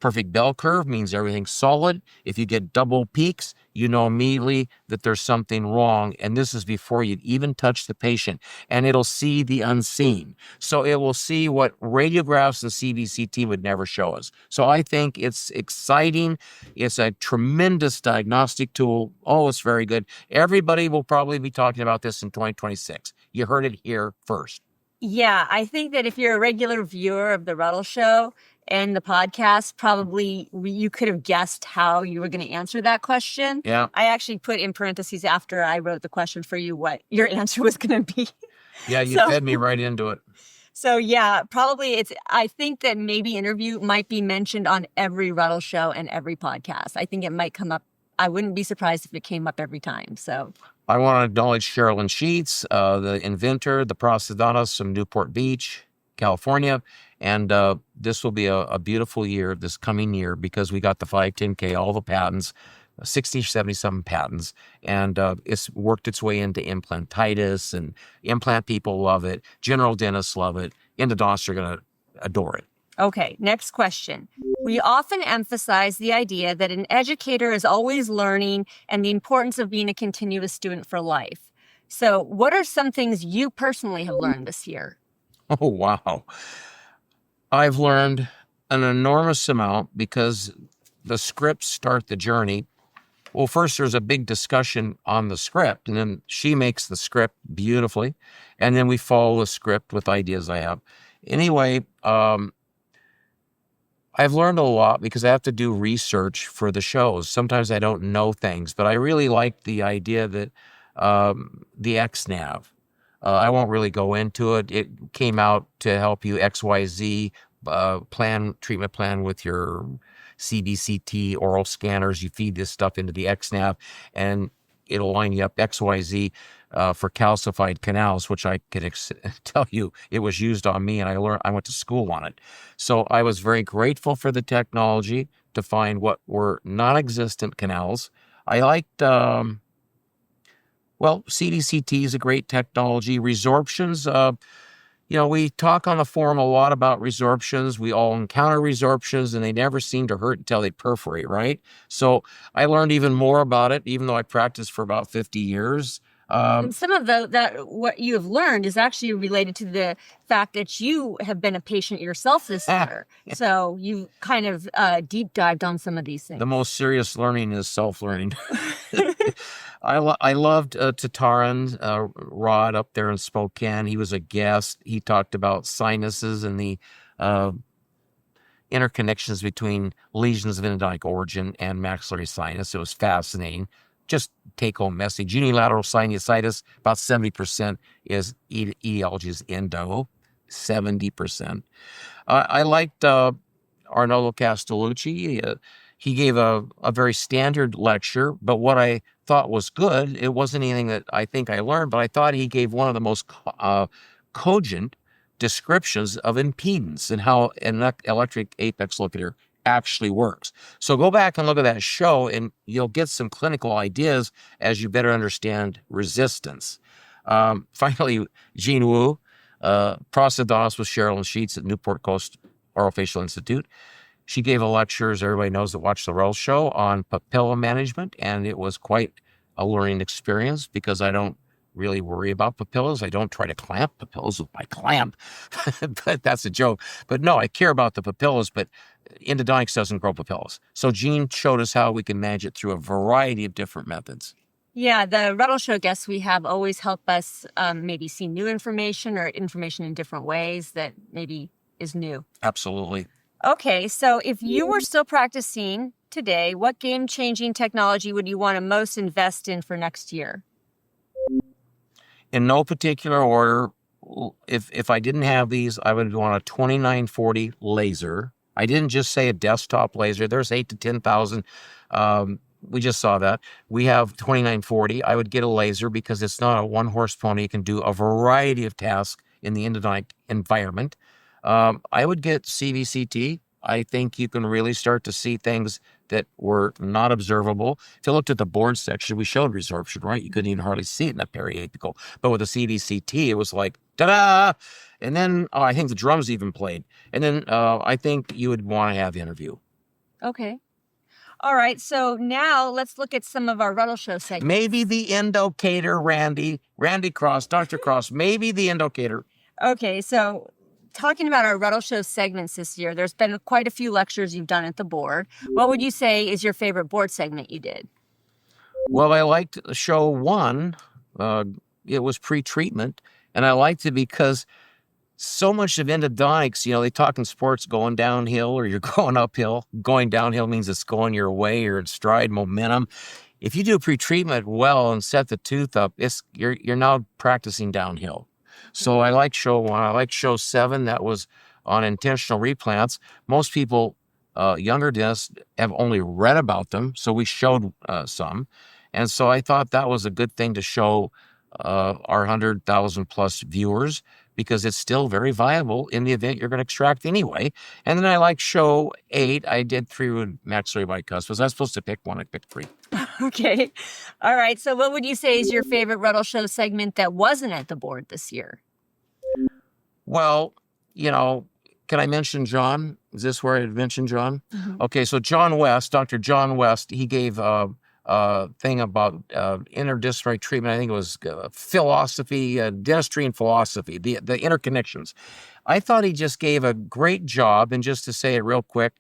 Perfect bell curve means everything's solid. If you get double peaks, you know immediately that there's something wrong. And this is before you even touch the patient. And it'll see the unseen. So it will see what radiographs and CBCT would never show us. So I think it's exciting. It's a tremendous diagnostic tool. Oh, it's very good. Everybody will probably be talking about this in 2026. You heard it here first. Yeah, I think that if you're a regular viewer of the Ruddle Show and the podcast, probably you could have guessed how you were going to answer that question. Yeah. I actually put in parentheses after I wrote the question for you what your answer was going to be. Yeah, you fed me right into it. So yeah, probably I think that maybe interview might be mentioned on every Ruddle Show and every podcast. I think it might come up. I wouldn't be surprised if it came up every time. So I want to acknowledge Sherilyn Sheets, the inventor, the prosthodontist from Newport Beach, California. And this will be a beautiful year this coming year because we got the 510K, all the patents, 60, 70-something patents. And it's worked its way into implantitis, and implant people love it. General dentists love it. Endodontists are going to adore it. Okay, next question. We often emphasize the idea that an educator is always learning and the importance of being a continuous student for life. So what are some things you personally have learned this year? Oh, wow. I've learned an enormous amount because the scripts start the journey. Well, first there's a big discussion on the script, and then she makes the script beautifully, and then we follow the script with ideas I have. Anyway, I've learned a lot because I have to do research for the shows. Sometimes I don't know things, but I really like the idea that the XNav, I won't really go into it. It came out to help you XYZ treatment plan with your CBCT oral scanners. You feed this stuff into the XNav and it'll line you up XYZ for calcified canals, which I can tell you it was used on me, and I went to school on it. So I was very grateful for the technology to find what were non-existent canals. I liked, CDCT is a great technology. Resorptions, we talk on the forum a lot about resorptions. We all encounter resorptions, and they never seem to hurt until they perforate, right? So I learned even more about it, even though I practiced for about 50 years. And some of what you have learned is actually related to the fact that you have been a patient yourself this year. So you kind of deep dived on some of these things. The most serious learning is self-learning. I loved Tataran Rod up there in Spokane. He was a guest. He talked about sinuses and the interconnections between lesions of endodontic origin and maxillary sinus. It was fascinating. Just take-home message. Unilateral sinusitis, about 70% is etiology is endo, 70%. I liked Arnoldo Castellucci. He gave a very standard lecture, but what I thought was good, it wasn't anything that I think I learned, but I thought he gave one of the most cogent descriptions of impedance and how an electric apex locator actually works. So go back and look at that show and you'll get some clinical ideas as you better understand resistance. Finally, Jean Wu, prosthodontist with Sherilyn Sheets at Newport Coast Orofacial Institute. She gave a lecture, as everybody knows that watched the Ruddle Show, on papilla management, and it was quite a learning experience because I don't really worry about papillas. I don't try to clamp papillas with my clamp, but that's a joke. But no, I care about the papillas, but endodontics doesn't grow papillas. So Jean showed us how we can manage it through a variety of different methods. Yeah, the Ruddle Show guests we have always help us maybe see new information or information in different ways that maybe is new. Absolutely. Okay, so if you were still practicing today, what game-changing technology would you want to most invest in for next year? In no particular order, if I didn't have these, I would want a 2940 laser. I didn't just say a desktop laser. There's 8 to 10,000. We just saw that. We have 2940. I would get a laser because it's not a one-horse pony. It can do a variety of tasks in the endodontic environment. I would get CVCT. I think you can really start to see things that were not observable. If you looked at the board section, we showed resorption, right? You couldn't even hardly see it in that periapical. But with the CVCT, it was like, ta-da! And then I think the drums even played. And then I think you would want to have the interview. Okay. All right. So now let's look at some of our Ruddle Show segments. Maybe the endocator, Randy Cross, Dr. Cross, maybe the endocator. Okay. So talking about our Ruddle Show segments this year, there's been quite a few lectures you've done at the board. What would you say is your favorite board segment you did? Well, I liked show 1. It was pre-treatment, and I liked it because so much of endodontics, they talk in sports going downhill or you're going uphill. Going downhill means it's going your way or it's stride momentum. If you do pre-treatment well and set the tooth up, you're now practicing downhill. So I like show 1. I like show 7. That was on intentional replants. Most people, younger dentists, have only read about them, so we showed some. And so I thought that was a good thing to show our 100,000 plus viewers, because it's still very viable in the event you're going to extract anyway. And then I like show 8. I did 3 with maxillary bicuspids. I was supposed to pick one. I picked 3. Okay. All right. So what would you say is your favorite Ruddle Show segment that wasn't at the board this year? Well, can I mention John? Is this where I mentioned John? Mm-hmm. Okay, so John West, Dr. John West, he gave a thing about interdisciplinary treatment. I think it was philosophy, dentistry and philosophy, the interconnections. I thought he just gave a great job, and just to say it real quick,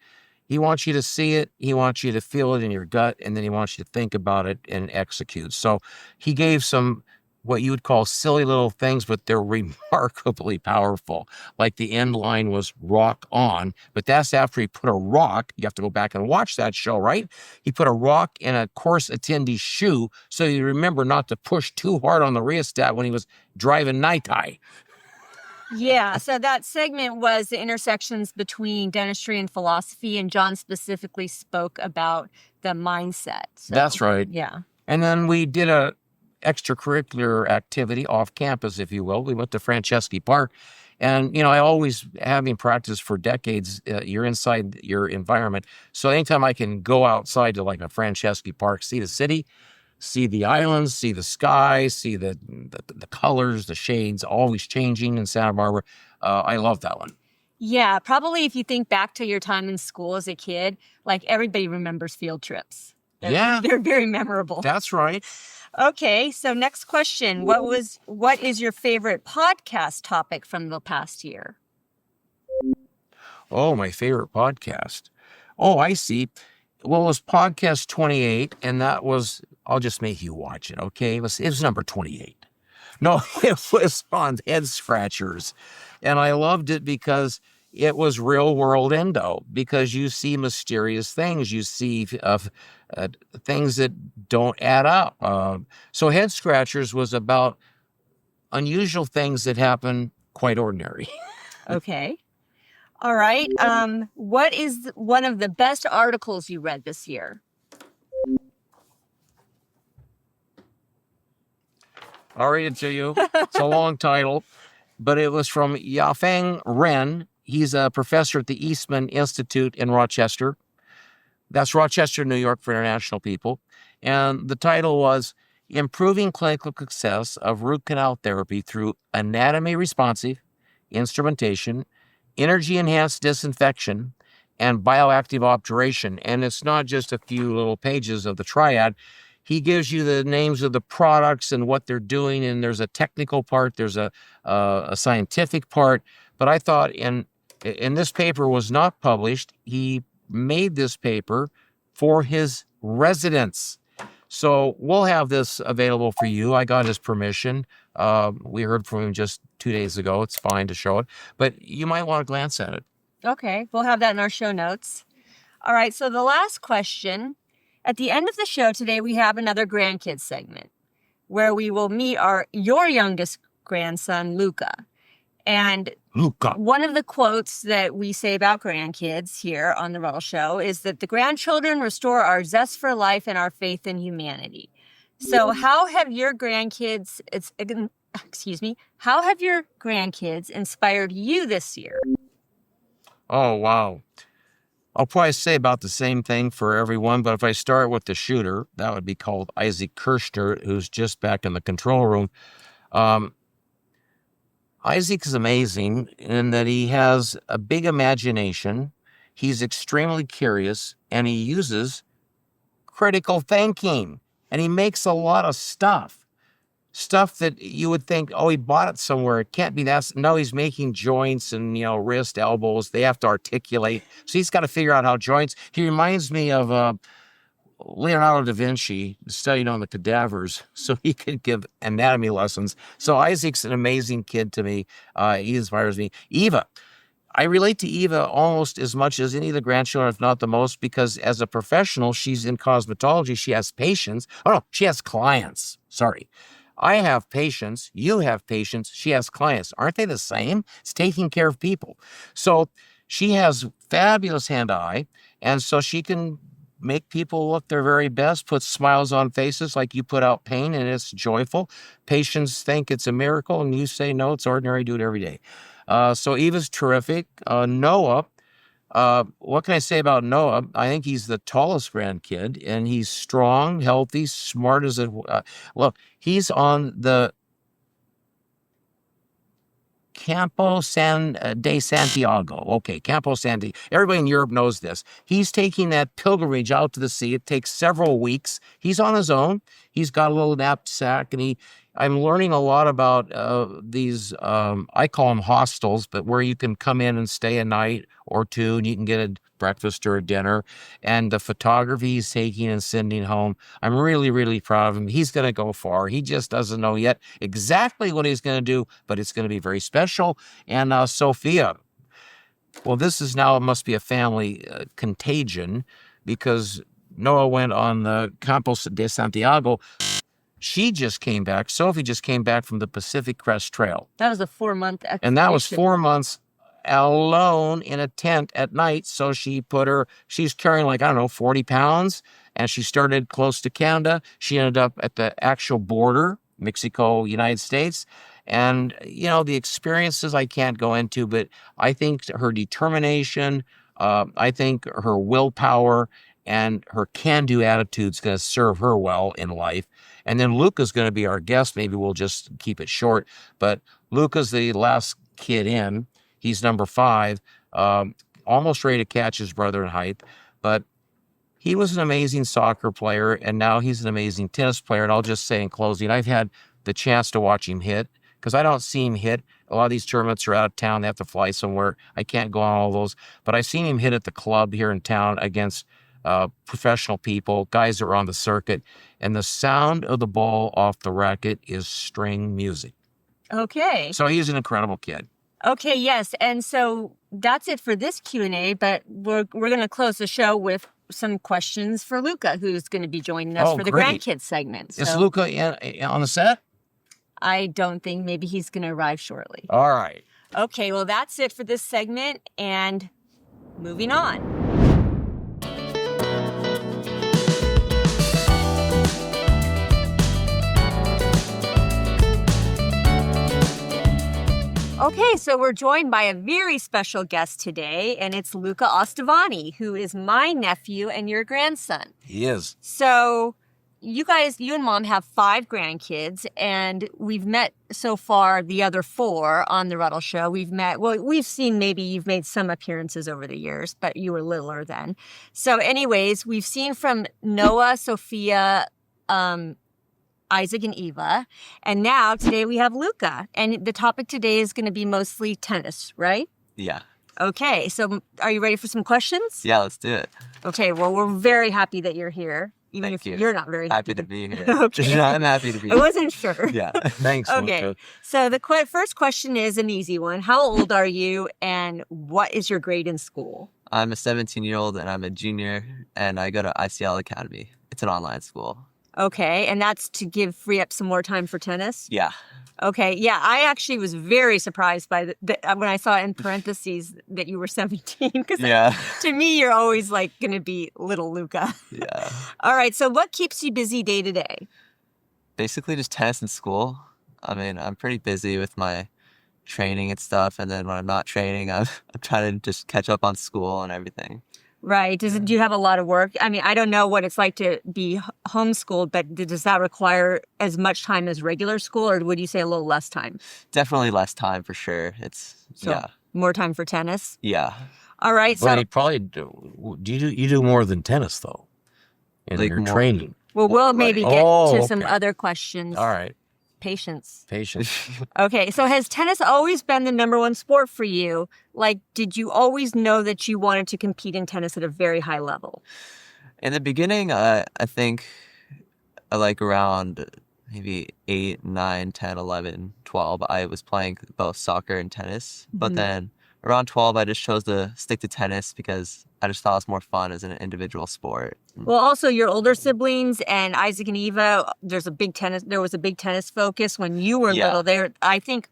he wants you to see it, he wants you to feel it in your gut, and then he wants you to think about it and execute. So he gave some what you would call silly little things, but they're remarkably powerful. Like the end line was rock on, but that's after he put a rock. You have to go back and watch that show, right? He put a rock in a course attendee's shoe, so you remember not to push too hard on the rheostat when he was driving night high. Yeah, so that segment was the intersections between dentistry and philosophy, and John specifically spoke about the mindset. So, that's right. Yeah. And then we did a extracurricular activity off campus, if you will. We went to Franceschi Park, and I always, having practiced for decades, you're inside your environment. So anytime I can go outside to like a Franceschi Park, see the city, see the islands, see the sky, see the colors, the shades, always changing in Santa Barbara, I love that one. Yeah, probably if you think back to your time in school as a kid, like everybody remembers field trips. They're very memorable. That's right. Okay, so next question. What is your favorite podcast topic from the past year? Oh, my favorite podcast. Oh, I see. Well, it was podcast 28, and that was, I'll just make you watch it, okay? It was number 28. No, it was on head scratchers. And I loved it because it was real world endo, because you see mysterious things. You see things that don't add up. So head scratchers was about unusual things that happen quite ordinary. Okay. All right. What is one of the best articles you read this year? I'll read it to you. It's a long title, but it was from Yafeng Ren. He's a professor at the Eastman Institute in Rochester. That's Rochester, New York, for international people. And the title was Improving Clinical Success of Root Canal Therapy Through Anatomy Responsive Instrumentation, Energy Enhanced Disinfection, and Bioactive Obturation. And it's not just a few little pages of the triad. He gives you the names of the products and what they're doing, and there's a technical part, there's a scientific part. But I thought, and this paper was not published, he made this paper for his residents. So we'll have this available for you. I got his permission. We heard from him just 2 days ago. It's fine to show it, but you might want to glance at it. Okay, we'll have that in our show notes. All right, so the last question. At the end of the show today, we have another Grandkids segment where we will meet your youngest grandson, Luca. And Luca. One of the quotes that we say about grandkids here on the Ruddle Show is that the grandchildren restore our zest for life and our faith in humanity. So how have your grandkids, how have your grandkids inspired you this year? Oh, wow. I'll probably say about the same thing for everyone, but if I start with the shooter, that would be called Isaac Kirshner, who's just back in the control room. Isaac is amazing in that he has a big imagination. He's extremely curious, and he uses critical thinking, and he makes a lot of stuff that you would think, oh, he bought it somewhere. It can't be that. No, he's making joints and, wrist, elbows. They have to articulate. So he's got to figure out how joints. He reminds me of Leonardo da Vinci, studied on the cadavers, so he could give anatomy lessons. So Isaac's an amazing kid to me. He inspires me. Eva. I relate to Eva almost as much as any of the grandchildren, if not the most, because as a professional, she's in cosmetology. She has patients. Oh, no, she has clients. Sorry. I have patients. You have patients. She has clients. Aren't they the same? It's taking care of people. So she has fabulous hand-eye, and so she can make people look their very best, put smiles on faces like you put out pain, and it's joyful. Patients think it's a miracle, and you say, no, it's ordinary. Do it every day. So Eva's terrific. Noah, what can I say about Noah? I think he's the tallest grandkid, and he's strong, healthy, smart as a... look, he's on the Campo de Santiago. Okay, Campo Santiago. Everybody in Europe knows this. He's taking that pilgrimage out to the sea. It takes several weeks. He's on his own. He's got a little knapsack, and I'm learning a lot about these, I call them hostels, but where you can come in and stay a night or two, and you can get a breakfast or a dinner. And the photography he's taking and sending home, I'm really, really proud of him. He's going to go far. He just doesn't know yet exactly what he's going to do, but it's going to be very special. And Sophia, well, this is now, it must be a family contagion, because Noah went on the Campo de Santiago. She just came back. Sophie just came back from the Pacific Crest Trail. That was a 4-month expedition. And that was 4 months alone in a tent at night. So she's carrying 40 pounds. And she started close to Canada. She ended up at the actual border, Mexico, United States. And, the experiences I can't go into, but I think her determination, I think her willpower, and her can-do attitude is going to serve her well in life. And then Luca's going to be our guest. Maybe we'll just keep it short. But Luca's the last kid in. He's number 5, almost ready to catch his brother in height. But he was an amazing soccer player, and now he's an amazing tennis player. And I'll just say in closing, I've had the chance to watch him hit, because I don't see him hit. A lot of these tournaments are out of town. They have to fly somewhere. I can't go on all those. But I've seen him hit at the club here in town against professional people, guys that are on the circuit, and the sound of the ball off the racket is string music. Okay. So he's an incredible kid. Okay, yes. And so that's it for this Q&A, but we're going to close the show with some questions for Luca, who's going to be joining us for the great. Grandkids segment. Is Luca on the set? I don't think. Maybe he's going to arrive shortly. All right. Okay, well, that's it for this segment, and moving on. Okay, so we're joined by a very special guest today, and it's Luca Ostavani, who is my nephew and your grandson. He is. So you and Mom have 5 grandkids, and we've met so far the other 4 on the Ruddle Show. We've seen, maybe you've made some appearances over the years, but you were littler then. So anyways, we've seen from Noah, Sophia, Isaac and Eva. And now today we have Luca. And the topic today is going to be mostly tennis, right? Yeah. Okay. So are you ready for some questions? Yeah, let's do it. Okay. Well, we're very happy that you're here. Even Thank if you. You're not very happy to be here. Okay. I'm happy to be I here. wasn't sure. Yeah. Thanks, Okay. Luca. So the first question is an easy one. How old are you and what is your grade in school? I'm a 17-year-old and I'm a junior and I go to ICL Academy. It's an online school. Okay. And that's to free up some more time for tennis? Yeah. Okay. Yeah. I actually was very surprised by when I saw in parentheses that you were 17. Because Yeah. to me, you're always going to be little Luca. Yeah. All right. So what keeps you busy day to day? Basically just tennis and school. I mean, I'm pretty busy with my training and stuff. And then when I'm not training, I'm trying to just catch up on school and everything. Right. Do you have a lot of work? I mean, I don't know what it's like to be homeschooled, but does that require as much time as regular school, or would you say a little less time? Definitely less time for sure. So more time for tennis? Yeah. All right. But So, he probably you do more than tennis though in Like your more- training. well, we'll maybe get Oh, to some okay. other questions. All right, Patience. patience. Okay. So, has tennis always been the number one sport for you? Like, did you always know that you wanted to compete in tennis at a very high level? In the beginning, I think like around maybe 8, 9, 10, 11, 12, I was playing both soccer and tennis. But Mhm. then around 12, I just chose to stick to tennis because I just thought it was more fun as an individual sport. Well, also your older siblings and Isaac and Eva, there was a big tennis focus when you were Yeah. little.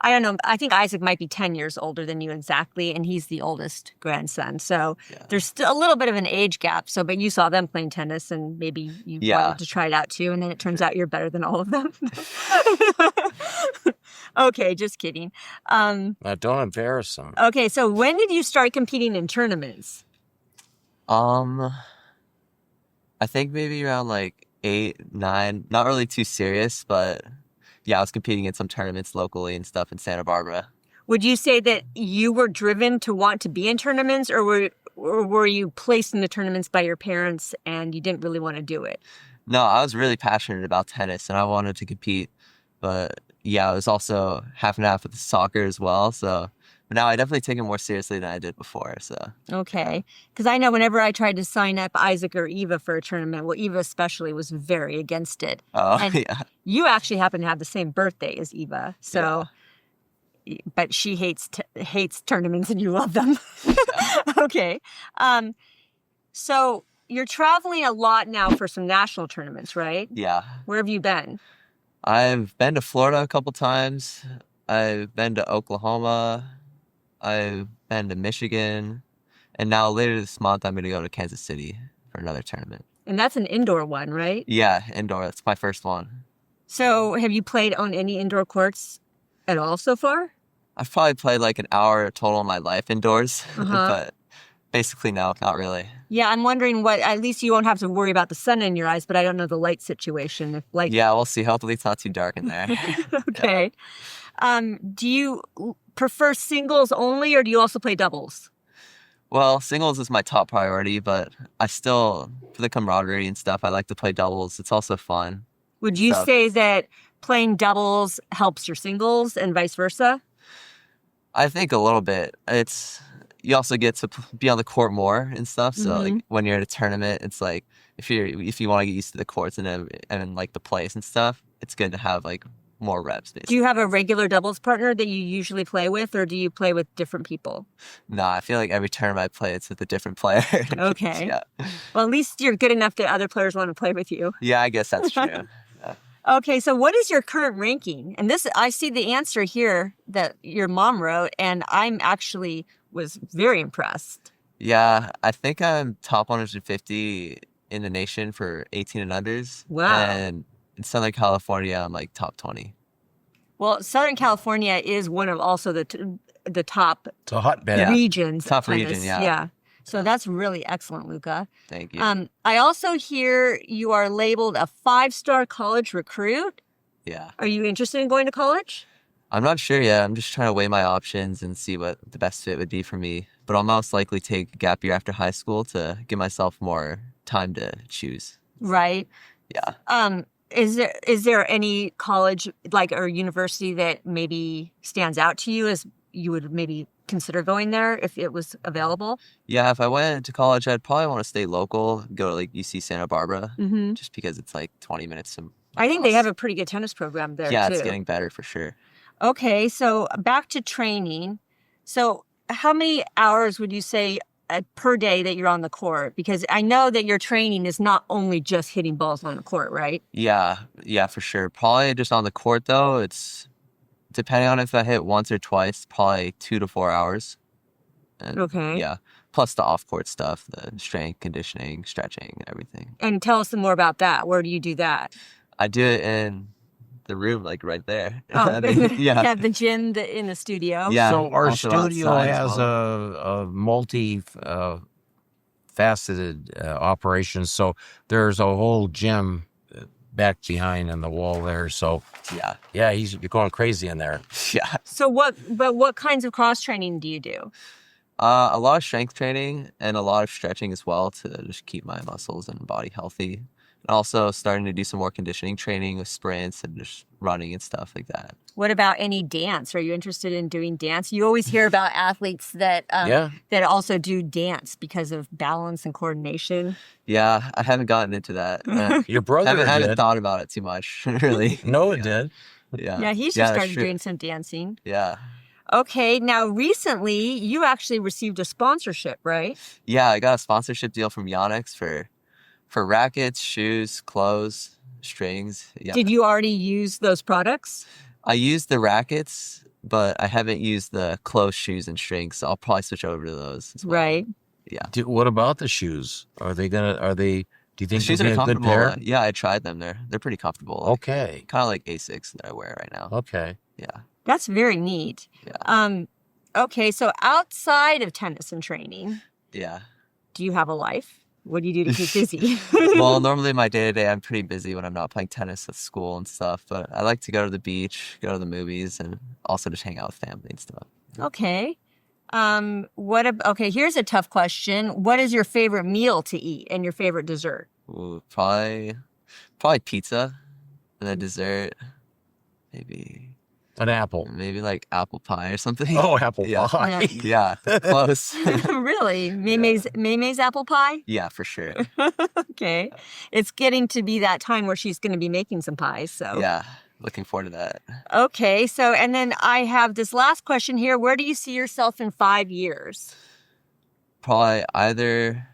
I don't know, I think Isaac might be 10 years older than you exactly, and he's the oldest grandson. So Yeah. there's still a little bit of an age gap. So, but you saw them playing tennis and maybe you Yeah. wanted to try it out too. And then it turns out you're better than all of them. Okay, just kidding. Now, don't embarrass him. Okay, so when did you start competing in tournaments? I think maybe around like 8, 9, not really too serious, but yeah, I was competing in some tournaments locally and stuff in Santa Barbara. Would you say that you were driven to want to be in tournaments, or were you placed in the tournaments by your parents and you didn't really want to do it? No, I was really passionate about tennis and I wanted to compete, but yeah, I was also half and half with soccer as well. So, but now I definitely take it more seriously than I did before. So, Okay. Because I know whenever I tried to sign up Isaac or Eva for a tournament, well, Eva especially was very against it. And yeah, you actually happen to have the same birthday as Eva. So, but she hates tournaments and you love them. Okay. So you're traveling a lot now for some national tournaments, right? yeah. Where have you been? I've been to Florida a couple times. I've been to Oklahoma. I've been to Michigan. And now later this month, I'm going to go to Kansas City for another tournament. And that's an indoor one, right? Yeah, indoor. That's my first one. So have you played on any indoor courts at all so far? I've probably played like an hour total in my life indoors, Uh-huh. but basically no, not really. Yeah, I'm wondering at least you won't have to worry about the sun in your eyes, but I don't know the light situation. If like, Yeah, we'll see. Hopefully it's not too dark in there. okay. Do you prefer singles only, or do you also play doubles? Well, singles is my top priority, but I still, for the camaraderie and stuff, I like to play doubles. It's also fun. Would you So- say that playing doubles helps your singles and vice versa? I think a little bit. You also get to be on the court more and stuff. So Mm-hmm. like when you're at a tournament, it's like if you want to get used to the courts and like the place and stuff, it's good to have like more reps. Do Basically. you have a regular doubles partner that you usually play with, or do you play with different people? Nah, I feel like every tournament I play, it's with a different player. Okay. Yeah. Well, at least you're good enough that other players want to play with you. Yeah, I guess that's true. Okay, so what is your current ranking? And this, I see the answer here that your mom wrote, and was very impressed. Yeah, I think I'm top 150 in the nation for 18 and unders. Wow. And in Southern California, I'm like top 20. Well, Southern California is one of also the top It's a hotbed. Yeah. regions. Top tennis. region, yeah. Yeah. So that's really excellent, Luca. Thank you. I also hear you are labeled a 5-star college recruit. Yeah. Are you interested in going to college? I'm not sure yet. I'm just trying to weigh my options and see what the best fit would be for me. But I'll most likely take a gap year after high school to give myself more time to choose. Right. Yeah. Is there any college or university that maybe stands out to you as you would maybe consider going there if it was available? Yeah, if I went to college, I'd probably want to stay local, go to like UC Santa Barbara, Mm-hmm. just because it's like 20 minutes from I think they house. have a pretty good tennis program there Yeah, too. it's getting better for sure. Okay, so back to training. So how many hours would you say per day that you're on the court? Because I know that your training is not only just hitting balls on the court, right? Yeah, for sure. Probably just on the court though, it's depending on if I hit once or twice, probably 2 to 4 hours. And, Okay. Yeah. Plus the off court stuff, the strength, conditioning, stretching, everything. And tell us some more about that. Where do you do that? I do it in the room, like right there. Oh, I mean, yeah. the gym in the studio. Yeah. So our also studio outside as has well. a multi faceted operations. So there's a whole gym back behind on the wall there. So Yeah. yeah, you're going crazy in there. Yeah. So what kinds of cross training do you do? A lot of strength training and a lot of stretching as well to just keep my muscles and body healthy. And also starting to do some more conditioning training with sprints and just running and stuff like that. What about any dance? Are you interested in doing dance? You always hear about athletes that Yeah. that also do dance because of balance and coordination. Yeah, I haven't gotten into that. Your brother haven't did. thought about it too much, really. Noah did. Yeah. Yeah, he's just that's started true. doing some dancing. Yeah. Okay, now recently you actually received a sponsorship, right? Yeah, I got a sponsorship deal from Yonex for rackets, shoes, clothes, strings. Yeah. Did you already use those products? I used the rackets, but I haven't used the clothes, shoes, and strings. So I'll probably switch over to those as well. Right. Yeah. What about the shoes? Do you think The they'll shoes be are a good comfortable. pair? Yeah, I tried them. They're pretty comfortable. Okay. Kind of like Asics that I wear right now. Okay. Yeah. That's very neat. Yeah. Okay, so outside of tennis and training, Yeah. do you have a life? What do you do to keep busy? Well, normally my day-to-day, I'm pretty busy when I'm not playing tennis at school and stuff. But I like to go to the beach, go to the movies, and also just hang out with family and stuff. Okay. Okay, here's a tough question. What is your favorite meal to eat and your favorite dessert? Ooh, probably pizza, and then dessert, An apple. maybe like apple pie or something. Oh, apple Yeah. pie. Yeah, close. Really? Maymay's apple pie? Yeah, for sure. Okay. It's getting to be that time where she's going to be making some pies, so. Yeah, looking forward to that. Okay, so and then I have this last question here. Where do you see yourself in 5 years? Probably either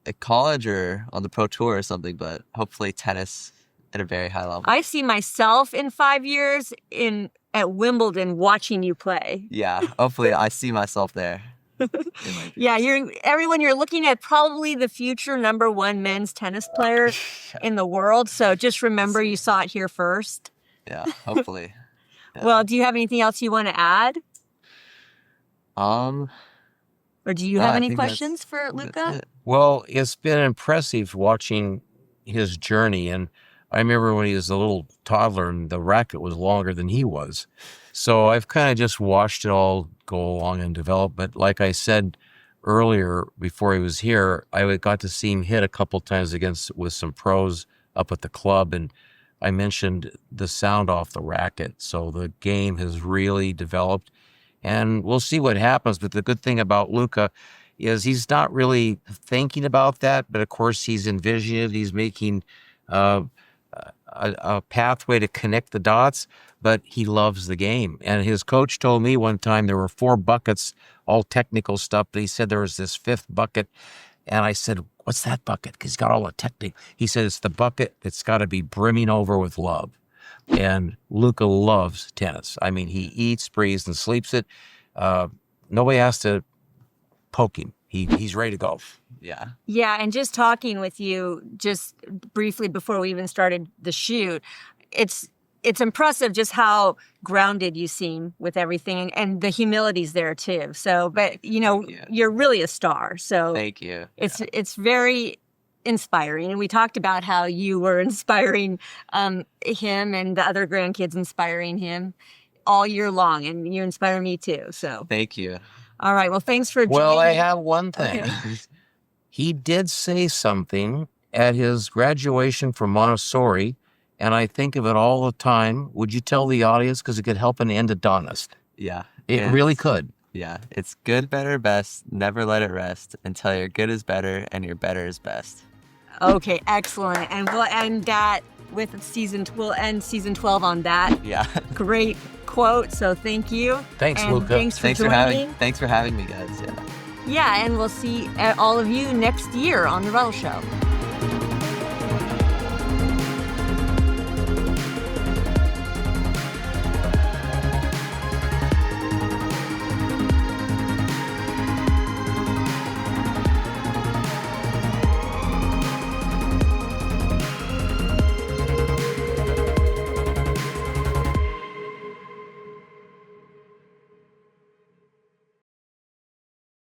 at college or on the pro tour or something, but hopefully tennis at a very high level. I see myself in 5 years at Wimbledon watching you play. Yeah, hopefully I see myself there. Yeah, you're looking at probably the future #1 men's tennis player in the world. So just remember you saw it here first. Yeah, hopefully. Yeah. Well, do you have anything else you want to add? Um, Or do you No, have I any think that's- questions for that's Luca? it. Well, it's been impressive watching his journey. And I remember when he was a little toddler and the racket was longer than he was. So I've kind of just watched it all go along and develop. But like I said earlier, before he was here, I got to see him hit a couple times with some pros up at the club. And I mentioned the sound off the racket. So the game has really developed. And we'll see what happens. But the good thing about Luca is he's not really thinking about that. But of course, he's envisioning it. He's making a pathway to connect the dots. But he loves the game. And his coach told me one time there were 4 buckets, all technical stuff. But he said there was this 5th bucket. And I said, what's that bucket? Because he's got all the technique. He said, it's the bucket that's got to be brimming over with love. And Luca loves tennis. I mean, he eats, breathes, and sleeps it. Nobody has to poke him. He's ready to go. Yeah. Yeah, and just talking with you just briefly before we even started the shoot, it's impressive just how grounded you seem with everything, and the humility's there too. So, but you're really a star. So Thank you. it's very inspiring. And we talked about how you were inspiring him and the other grandkids inspiring him all year long, and you inspire me too. So Thank you. all right. Well, thanks for Well, I joining. have one thing. Okay. He did say something at his graduation from Montessori, and I think of it all the time. Would you tell the audience? Because it could help an endodontist. Yeah. It really could. Yeah. It's good, better, best. Never let it rest until your good is better and your better is best. Okay, excellent. And we'll end that with we'll end season 12 on that Yeah. great quote. So thank you. Thanks, and Luca. Thanks for Thanks for joining. having me, guys. Yeah. Yeah, and we'll see all of you next year on the Ruddle Show.